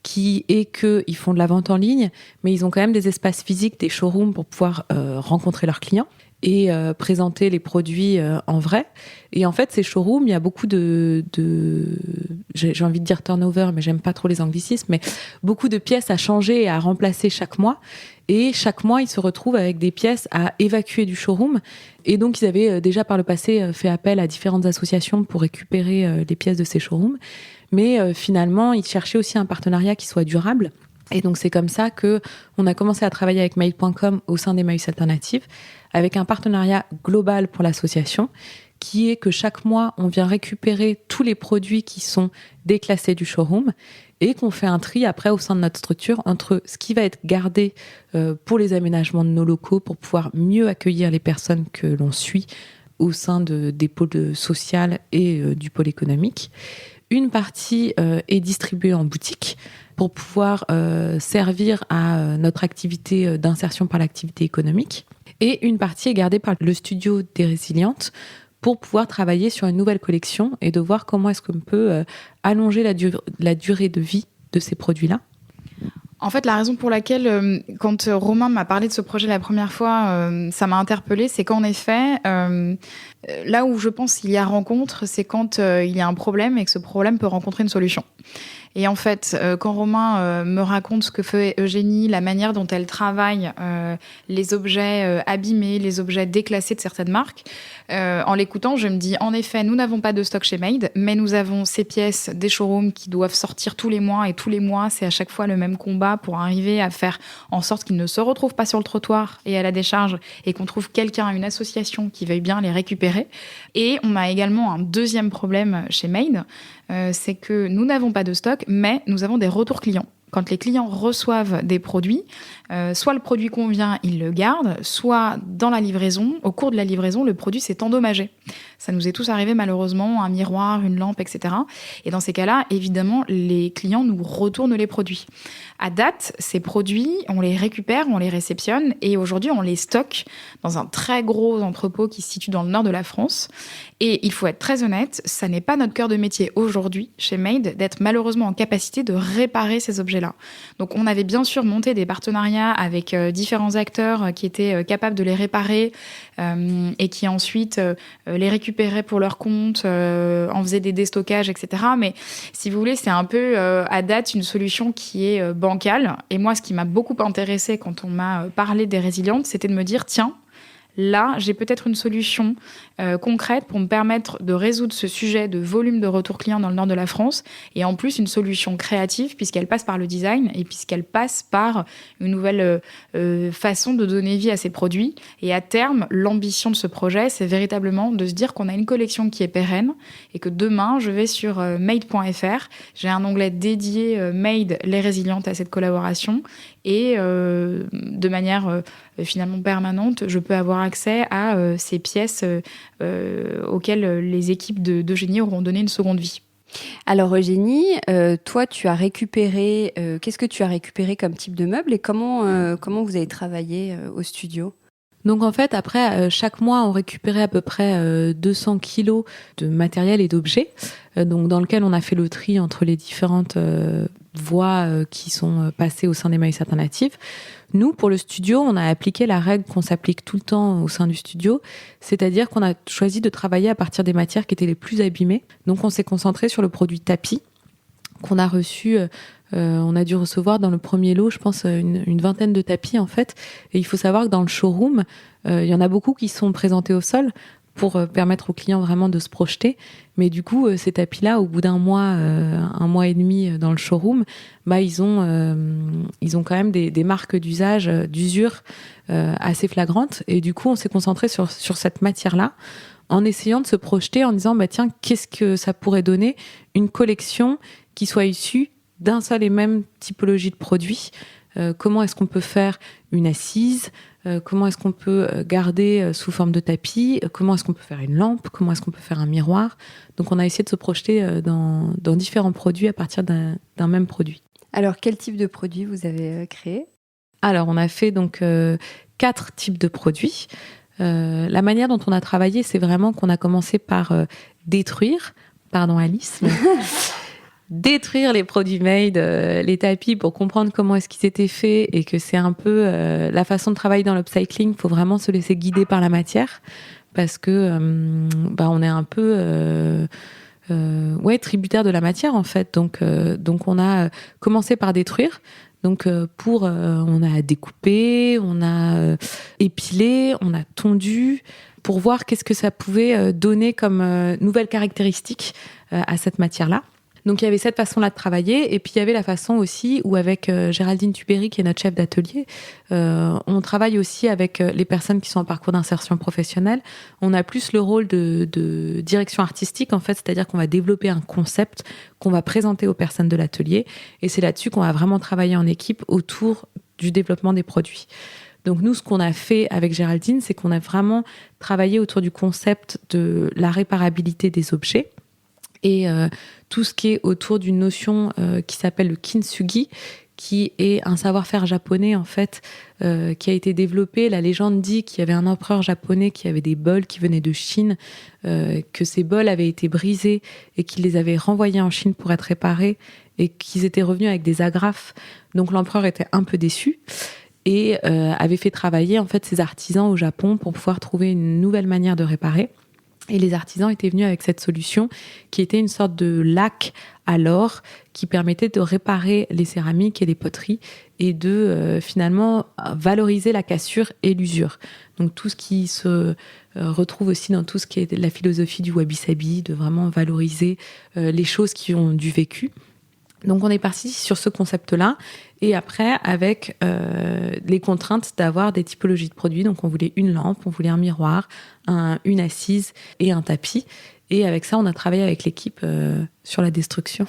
qui est qu'ils font de la vente en ligne, mais ils ont quand même des espaces physiques, des showrooms pour pouvoir rencontrer leurs clients et présenter les produits en vrai. Et en fait, ces showrooms, il y a beaucoup de j'ai envie de dire turnover, mais j'aime pas trop les anglicismes, mais beaucoup de pièces à changer et à remplacer chaque mois. Et chaque mois, ils se retrouvent avec des pièces à évacuer du showroom. Et donc, ils avaient déjà par le passé fait appel à différentes associations pour récupérer les pièces de ces showrooms. Mais finalement, ils cherchaient aussi un partenariat qui soit durable. Et donc, c'est comme ça qu'on a commencé à travailler avec Made.com au sein d'Emmaüs Alternatives, avec un partenariat global pour l'association, qui est que chaque mois, on vient récupérer tous les produits qui sont déclassés du showroom et qu'on fait un tri après au sein de notre structure entre ce qui va être gardé pour les aménagements de nos locaux pour pouvoir mieux accueillir les personnes que l'on suit au sein des pôles social et du pôle économique. Une partie est distribuée en boutique pour pouvoir servir à notre activité d'insertion par l'activité économique. Et une partie est gardée par le studio des Résilientes pour pouvoir travailler sur une nouvelle collection et de voir comment est-ce qu'on peut allonger la durée de vie de ces produits-là. En fait, la raison pour laquelle, quand Romain m'a parlé de ce projet la première fois, ça m'a interpellée, c'est qu'en effet, là où je pense qu'il y a rencontre, c'est quand il y a un problème et que ce problème peut rencontrer une solution. Et en fait, quand Romain me raconte ce que fait Eugénie, la manière dont elle travaille les objets abîmés, les objets déclassés de certaines marques, en l'écoutant, je me dis, en effet, nous n'avons pas de stock chez Made, mais nous avons ces pièces des showrooms qui doivent sortir tous les mois, et tous les mois, c'est à chaque fois le même combat pour arriver à faire en sorte qu'ils ne se retrouvent pas sur le trottoir et à la décharge, et qu'on trouve quelqu'un, une association qui veuille bien les récupérer. Et on a également un deuxième problème chez Made, c'est que nous n'avons pas de stock, mais nous avons des retours clients. Quand les clients reçoivent des produits, soit le produit convient, ils le gardent, soit dans la livraison, au cours de la livraison, le produit s'est endommagé. Ça nous est tous arrivé malheureusement, un miroir, une lampe, etc. Et dans ces cas-là, évidemment, les clients nous retournent les produits. À date, ces produits, on les récupère, on les réceptionne et aujourd'hui, on les stocke dans un très gros entrepôt qui se situe dans le nord de la France. Et il faut être très honnête, ça n'est pas notre cœur de métier aujourd'hui chez Made d'être malheureusement en capacité de réparer ces objets-là. Donc on avait bien sûr monté des partenariats avec différents acteurs qui étaient capables de les réparer et qui ensuite les récupéraient pour leur compte, en faisaient des déstockages, etc. Mais si vous voulez, c'est un peu à date une solution qui est bancale. Et moi, ce qui m'a beaucoup intéressée quand on m'a parlé des Résilientes, c'était de me dire, tiens, là, j'ai peut-être une solution concrète pour me permettre de résoudre ce sujet de volume de retour client dans le nord de la France et en plus une solution créative puisqu'elle passe par le design et puisqu'elle passe par une nouvelle façon de donner vie à ces produits. Et à terme, l'ambition de ce projet, c'est véritablement de se dire qu'on a une collection qui est pérenne et que demain, je vais sur made.fr, j'ai un onglet dédié Made, les Résilientes à cette collaboration et de manière finalement permanente, je peux avoir accès à ces pièces auxquelles les équipes d'Eugénie auront donné une seconde vie. Alors Eugénie, toi tu as récupéré, qu'est-ce que tu as récupéré comme type de meuble et comment vous avez travaillé au studio ? Donc en fait, après, chaque mois, on récupérait à peu près 200 kilos de matériel et d'objets, donc dans lequel on a fait le tri entre les différentes voies qui sont passées au sein d'Emmaüs Alternatives. Nous, pour le studio, on a appliqué la règle qu'on s'applique tout le temps au sein du studio, c'est-à-dire qu'on a choisi de travailler à partir des matières qui étaient les plus abîmées. Donc on s'est concentré sur le produit tapis qu'on a reçu. On a dû recevoir dans le premier lot, je pense, une vingtaine de tapis en fait. Et il faut savoir que dans le showroom, il y en a beaucoup qui sont présentés au sol pour permettre aux clients vraiment de se projeter. Mais du coup, ces tapis-là, au bout d'un mois et demi dans le showroom, ils ont quand même des marques d'usure assez flagrantes. Et du coup, on s'est concentré sur cette matière-là en essayant de se projeter, en disant tiens, qu'est-ce que ça pourrait donner une collection qui soit issue d'un seul et même typologie de produits. Comment est-ce qu'on peut faire une assise ? Comment est-ce qu'on peut garder sous forme de tapis ? Comment est-ce qu'on peut faire une lampe ? Comment est-ce qu'on peut faire un miroir ? Donc on a essayé de se projeter dans différents produits à partir d'un même produit. Alors quel type de produit vous avez créé ? Alors on a fait donc 4 types de produits. La manière dont on a travaillé, c'est vraiment qu'on a commencé par détruire, pardon Alice, mais détruire les produits made, les tapis pour comprendre comment est-ce qu'ils étaient faits et que c'est un peu la façon de travailler dans l'upcycling. Il faut vraiment se laisser guider par la matière parce que on est un peu tributaire de la matière en fait. Donc on a commencé par détruire. Donc on a découpé, on a épilé, on a tondu pour voir qu'est-ce que ça pouvait donner comme nouvelles caractéristiques à cette matière-là. Donc il y avait cette façon-là de travailler et puis il y avait la façon aussi où avec Géraldine Tubéry qui est notre chef d'atelier, on travaille aussi avec les personnes qui sont en parcours d'insertion professionnelle. On a plus le rôle de direction artistique en fait, c'est-à-dire qu'on va développer un concept qu'on va présenter aux personnes de l'atelier et c'est là-dessus qu'on va vraiment travailler en équipe autour du développement des produits. Donc nous, ce qu'on a fait avec Géraldine, c'est qu'on a vraiment travaillé autour du concept de la réparabilité des objets et tout ce qui est autour d'une notion qui s'appelle le kintsugi, qui est un savoir-faire japonais en fait, qui a été développé. La légende dit qu'il y avait un empereur japonais qui avait des bols qui venaient de Chine, que ces bols avaient été brisés et qu'il les avait renvoyés en Chine pour être réparés et qu'ils étaient revenus avec des agrafes. Donc l'empereur était un peu déçu et avait fait travailler en fait ses artisans au Japon pour pouvoir trouver une nouvelle manière de réparer. Et les artisans étaient venus avec cette solution qui était une sorte de lac à l'or qui permettait de réparer les céramiques et les poteries et de finalement valoriser la cassure et l'usure. Donc tout ce qui se retrouve aussi dans tout ce qui est la philosophie du wabi-sabi, de vraiment valoriser les choses qui ont du vécu. Donc on est parti sur ce concept-là et après avec les contraintes d'avoir des typologies de produits. Donc on voulait une lampe, on voulait un miroir, une assise et un tapis. Et avec ça, on a travaillé avec l'équipe sur la destruction.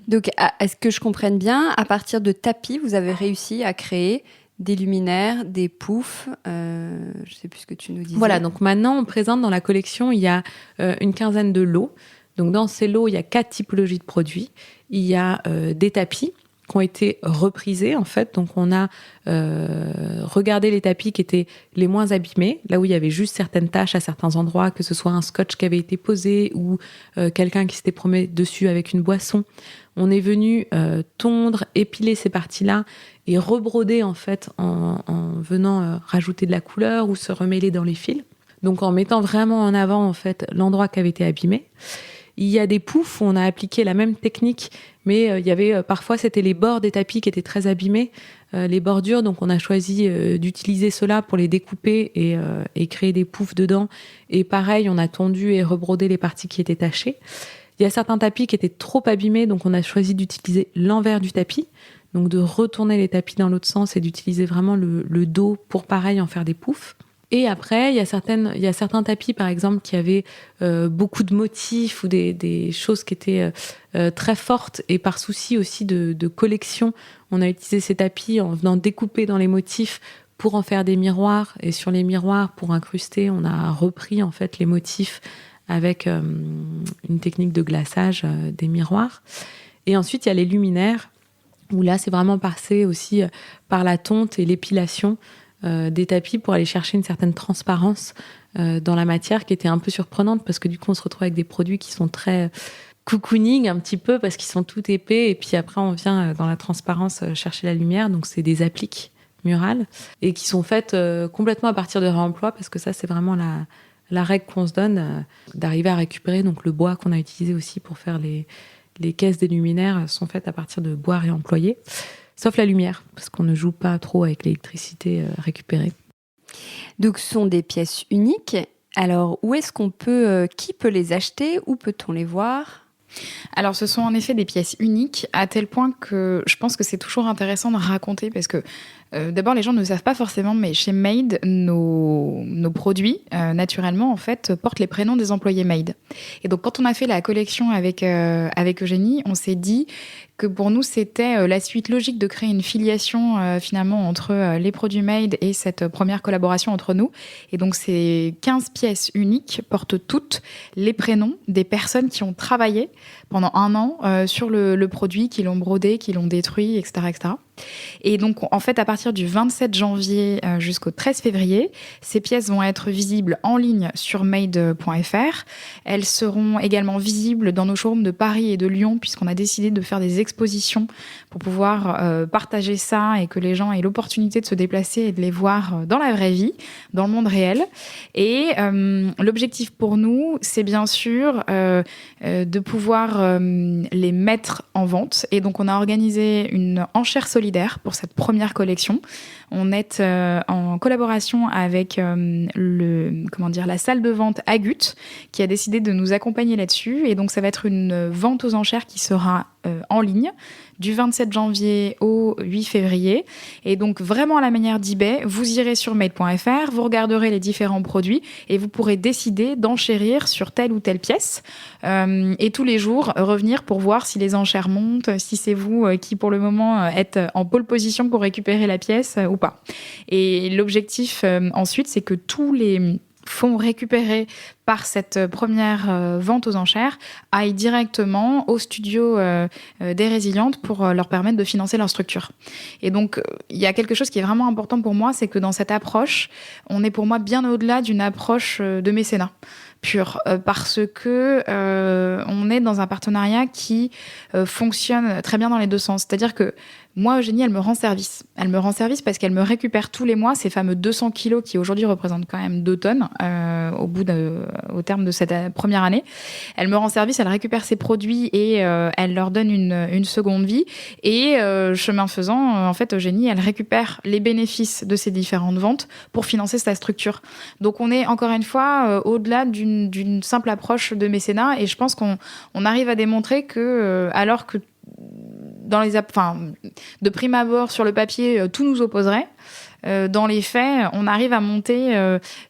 Donc est-ce que je comprenne bien, à partir de tapis, vous avez réussi à créer des luminaires, des poufs, je sais plus ce que tu nous disais. Voilà, donc maintenant on présente dans la collection, il y a une quinzaine de lots. Donc dans ces lots, il y a 4 typologies de produits. Il y a des tapis qui ont été reprisés en fait. Donc on a regardé les tapis qui étaient les moins abîmés, là où il y avait juste certaines taches à certains endroits, que ce soit un scotch qui avait été posé ou quelqu'un qui s'était promené dessus avec une boisson. On est venu tondre, épiler ces parties-là et rebroder en fait en venant rajouter de la couleur ou se remêler dans les fils. Donc en mettant vraiment en avant en fait l'endroit qui avait été abîmé. Il y a des poufs où on a appliqué la même technique, mais il y avait parfois c'était les bords des tapis qui étaient très abîmés, les bordures. Donc on a choisi d'utiliser cela pour les découper et créer des poufs dedans. Et pareil, on a tondu et rebrodé les parties qui étaient tachées. Il y a certains tapis qui étaient trop abîmés, donc on a choisi d'utiliser l'envers du tapis, donc de retourner les tapis dans l'autre sens et d'utiliser vraiment le dos pour pareil en faire des poufs. Et après, il y a certains tapis, par exemple, qui avaient beaucoup de motifs ou des choses qui étaient très fortes. Et par souci aussi de collection, on a utilisé ces tapis en venant découper dans les motifs pour en faire des miroirs. Et sur les miroirs, pour incruster, on a repris en fait les motifs avec une technique de glaçage des miroirs. Et ensuite, il y a les luminaires, où là, c'est vraiment passé aussi par la tonte et l'épilation des tapis pour aller chercher une certaine transparence dans la matière qui était un peu surprenante parce que du coup on se retrouve avec des produits qui sont très cocooning un petit peu parce qu'ils sont tout épais et puis après on vient dans la transparence chercher la lumière, donc c'est des appliques murales et qui sont faites complètement à partir de réemploi parce que ça c'est vraiment la règle qu'on se donne d'arriver à récupérer. Donc le bois qu'on a utilisé aussi pour faire les caisses des luminaires sont faites à partir de bois réemployé. Sauf la lumière, parce qu'on ne joue pas trop avec l'électricité récupérée. Donc, ce sont des pièces uniques. Alors, où est-ce qu'on peut, qui peut les acheter? Où peut-on les voir? Alors, ce sont en effet des pièces uniques, à tel point que je pense que c'est toujours intéressant de raconter, parce que d'abord, les gens ne savent pas forcément, mais chez Made, nos produits, naturellement, en fait, portent les prénoms des employés Made. Et donc, quand on a fait la collection avec Eugénie, on s'est dit que pour nous, c'était la suite logique de créer une filiation, finalement, entre les produits Made et cette première collaboration entre nous. Et donc, ces 15 pièces uniques portent toutes les prénoms des personnes qui ont travaillé pendant 1 an sur le produit, qui l'ont brodé, qui l'ont détruit, etc., etc. Et donc, en fait, à partir du 27 janvier jusqu'au 13 février, ces pièces vont être visibles en ligne sur made.fr. Elles seront également visibles dans nos showrooms de Paris et de Lyon, puisqu'on a décidé de faire des expositions pour pouvoir partager ça et que les gens aient l'opportunité de se déplacer et de les voir dans la vraie vie, dans le monde réel. Et l'objectif pour nous, c'est bien sûr de pouvoir les mettre en vente. Et donc, on a organisé une enchère solidaire pour cette première collection. On est en collaboration avec la salle de vente Agut, qui a décidé de nous accompagner là-dessus. Et donc, ça va être une vente aux enchères qui sera en ligne du 27 janvier au 8 février. Et donc, vraiment à la manière d'eBay, vous irez sur made.fr, vous regarderez les différents produits et vous pourrez décider d'enchérir sur telle ou telle pièce. Et tous les jours, revenir pour voir si les enchères montent, si c'est vous qui, pour le moment, êtes en pole position pour récupérer la pièce ou pas. Et l'objectif, ensuite, c'est que tous les fonds récupérés par cette première vente aux enchères aillent directement au studio des Résilientes pour leur permettre de financer leur structure. Et donc, il y a quelque chose qui est vraiment important pour moi, c'est que dans cette approche, on est pour moi bien au-delà d'une approche de mécénat pur, parce que on est dans un partenariat qui fonctionne très bien dans les deux sens. C'est-à-dire que moi, Eugénie, elle me rend service. Elle me rend service parce qu'elle me récupère tous les mois ces fameux 200 kilos qui aujourd'hui représentent quand même 2 tonnes au terme de cette première année. Elle me rend service, elle récupère ses produits et elle leur donne une seconde vie. Et chemin faisant, en fait, Eugénie, elle récupère les bénéfices de ces différentes ventes pour financer sa structure. Donc, on est encore une fois au-delà d'une simple approche de mécénat. Et je pense qu'on arrive à démontrer que, alors que de prime abord, sur le papier, tout nous opposerait. Dans les faits, on arrive à monter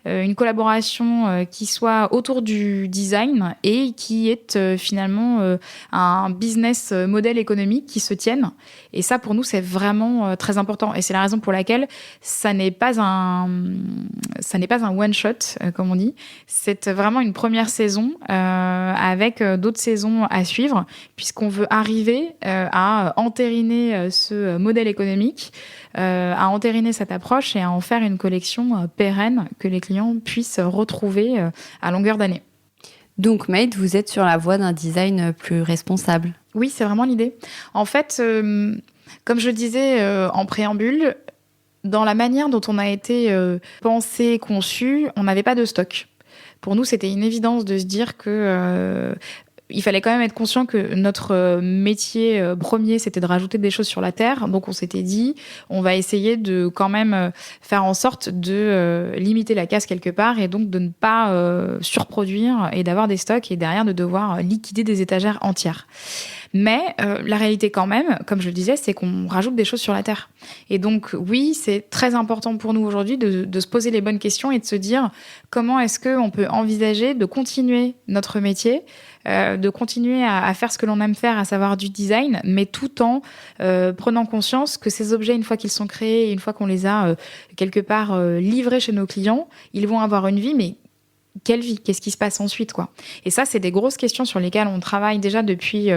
une collaboration qui soit autour du design et qui est finalement un business model économique qui se tienne. Et ça, pour nous, c'est vraiment très important. Et c'est la raison pour laquelle ça n'est pas un one-shot, comme on dit. C'est vraiment une première saison avec d'autres saisons à suivre, puisqu'on veut arriver à entériner ce modèle économique, à entériner cette approche et à en faire une collection pérenne que les clients puissent retrouver à longueur d'année. Donc, Made, vous êtes sur la voie d'un design plus responsable. Oui, c'est vraiment l'idée. En fait, comme je le disais en préambule, dans la manière dont on a été pensé, conçu, on n'avait pas de stock. Pour nous, c'était une évidence de se dire que il fallait quand même être conscient que notre métier premier, c'était de rajouter des choses sur la terre. Donc, on s'était dit, on va essayer de quand même faire en sorte de limiter la casse quelque part et donc de ne pas surproduire et d'avoir des stocks et derrière de devoir liquider des étagères entières. Mais la réalité quand même, comme je le disais, c'est qu'on rajoute des choses sur la terre. Et donc, oui, c'est très important pour nous aujourd'hui de se poser les bonnes questions et de se dire comment est-ce qu'on peut envisager de continuer notre métier, de continuer à faire ce que l'on aime faire, à savoir du design, mais tout en prenant conscience que ces objets, une fois qu'ils sont créés, une fois qu'on les a quelque part livrés chez nos clients, ils vont avoir une vie, mais quelle vie ? Qu'est-ce qui se passe ensuite, quoi ? Et ça, c'est des grosses questions sur lesquelles on travaille déjà depuis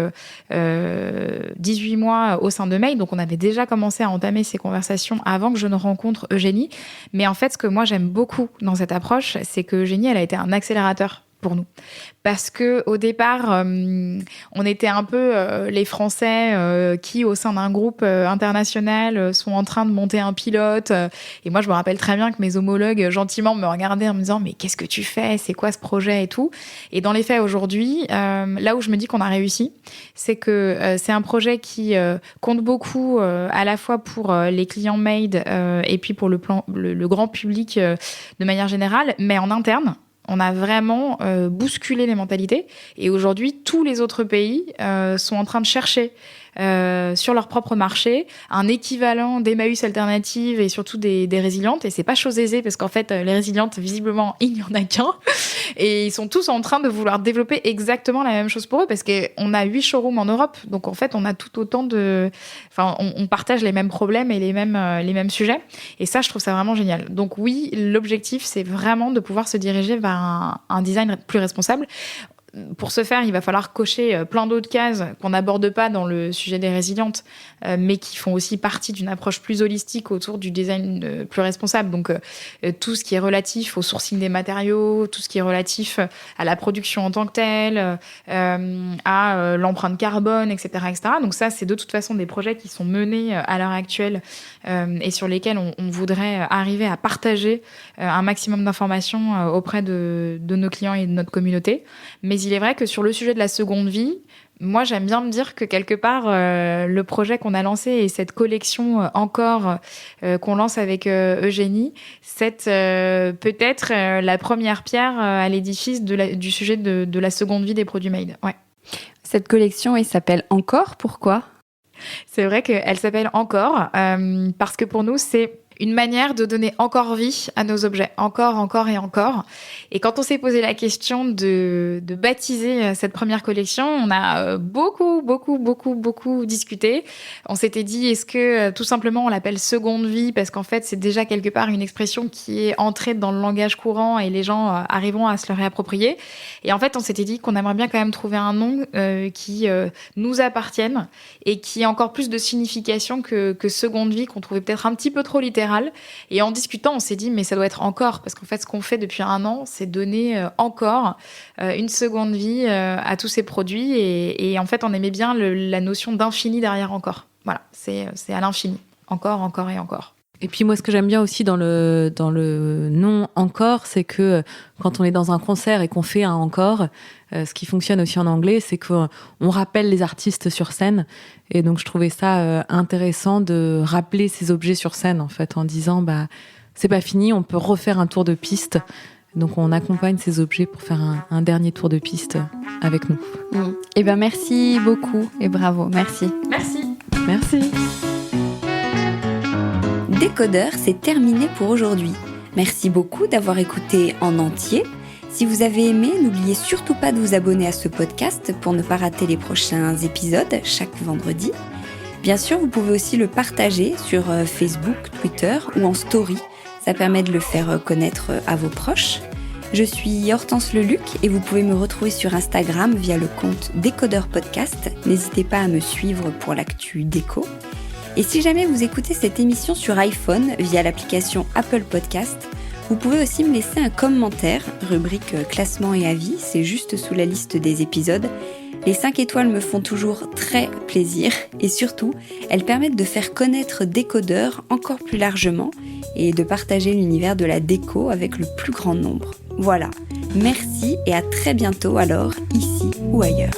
18 mois au sein de Made. Donc, on avait déjà commencé à entamer ces conversations avant que je ne rencontre Eugénie. Mais en fait, ce que moi, j'aime beaucoup dans cette approche, c'est que Eugénie, elle a été un accélérateur pour nous. Parce que au départ, on était un peu les Français qui, au sein d'un groupe international, sont en train de monter un pilote. Et moi, je me rappelle très bien que mes homologues, gentiment, me regardaient en me disant « Mais qu'est-ce que tu fais ? C'est quoi ce projet ?» et tout. Et dans les faits, aujourd'hui, là où je me dis qu'on a réussi, c'est que c'est un projet qui compte beaucoup à la fois pour les clients Made et puis pour le grand public de manière générale, mais en interne. On a vraiment bousculé les mentalités. Et aujourd'hui, tous les autres pays sont en train de chercher sur leur propre marché un équivalent d'Emmaüs Alternative et surtout des Résilientes. Et c'est pas chose aisée parce qu'en fait, les Résilientes, visiblement, il n'y en a qu'un. Et ils sont tous en train de vouloir développer exactement la même chose pour eux parce qu'on a 8 showrooms en Europe. Donc en fait, on a tout autant de... Enfin, on partage les mêmes problèmes et les mêmes sujets. Et ça, je trouve ça vraiment génial. Donc oui, l'objectif, c'est vraiment de pouvoir se diriger vers un design plus responsable. pour ce faire, il va falloir cocher plein d'autres cases qu'on n'aborde pas dans le sujet des résilientes, mais qui font aussi partie d'une approche plus holistique autour du design plus responsable. Donc, tout ce qui est relatif au sourcing des matériaux, tout ce qui est relatif à la production en tant que telle, à l'empreinte carbone, etc., etc. Donc ça, c'est de toute façon des projets qui sont menés à l'heure actuelle et sur lesquels on voudrait arriver à partager un maximum d'informations auprès de nos clients et de notre communauté. Mais il est vrai que sur le sujet de la seconde vie, moi, j'aime bien me dire que quelque part, le projet qu'on a lancé et cette collection encore qu'on lance avec Eugénie, c'est peut-être la première pierre à l'édifice du sujet de la seconde vie des produits made. Ouais. Cette collection, elle s'appelle Encore, pourquoi ? C'est vrai qu'elle s'appelle Encore parce que pour nous, c'est une manière de donner encore vie à nos objets, encore et encore. Et quand on s'est posé la question de baptiser cette première collection, on a beaucoup discuté. On s'était dit, est-ce que tout simplement on l'appelle seconde vie parce qu'en fait c'est déjà quelque part une expression qui est entrée dans le langage courant et les gens arriveront à se le réapproprier. Et en fait on s'était dit qu'on aimerait bien quand même trouver un nom qui nous appartienne et qui ait encore plus de signification que seconde vie qu'on trouvait peut-être un petit peu trop littéral. Et en discutant, on s'est dit, mais ça doit être encore, parce qu'en fait, ce qu'on fait depuis 1 an, c'est donner encore une seconde vie à tous ces produits. Et en fait, on aimait bien la notion d'infini derrière encore. Voilà, c'est à l'infini. Encore et encore. Et puis moi, ce que j'aime bien aussi dans le nom Encore, c'est que quand on est dans un concert et qu'on fait un encore, ce qui fonctionne aussi en anglais, c'est qu'on rappelle les artistes sur scène. Et donc, je trouvais ça intéressant de rappeler ces objets sur scène, en fait, en disant, c'est pas fini, on peut refaire un tour de piste. Donc, on accompagne ces objets pour faire un dernier tour de piste avec nous. Eh ben, merci beaucoup et bravo. Merci. Merci. Décodeur, c'est terminé pour aujourd'hui. Merci beaucoup d'avoir écouté en entier. Si vous avez aimé, n'oubliez surtout pas de vous abonner à ce podcast pour ne pas rater les prochains épisodes chaque vendredi. Bien sûr, vous pouvez aussi le partager sur Facebook, Twitter ou en story. Ça permet de le faire connaître à vos proches. Je suis Hortense Leluc et vous pouvez me retrouver sur Instagram via le compte Décodeur Podcast. N'hésitez pas à me suivre pour l'actu déco. Et si jamais vous écoutez cette émission sur iPhone via l'application Apple Podcast, vous pouvez aussi me laisser un commentaire, rubrique classement et avis, c'est juste sous la liste des épisodes. Les 5 étoiles me font toujours très plaisir et surtout, elles permettent de faire connaître Décodeur encore plus largement et de partager l'univers de la déco avec le plus grand nombre. Voilà, merci et à très bientôt alors, ici ou ailleurs.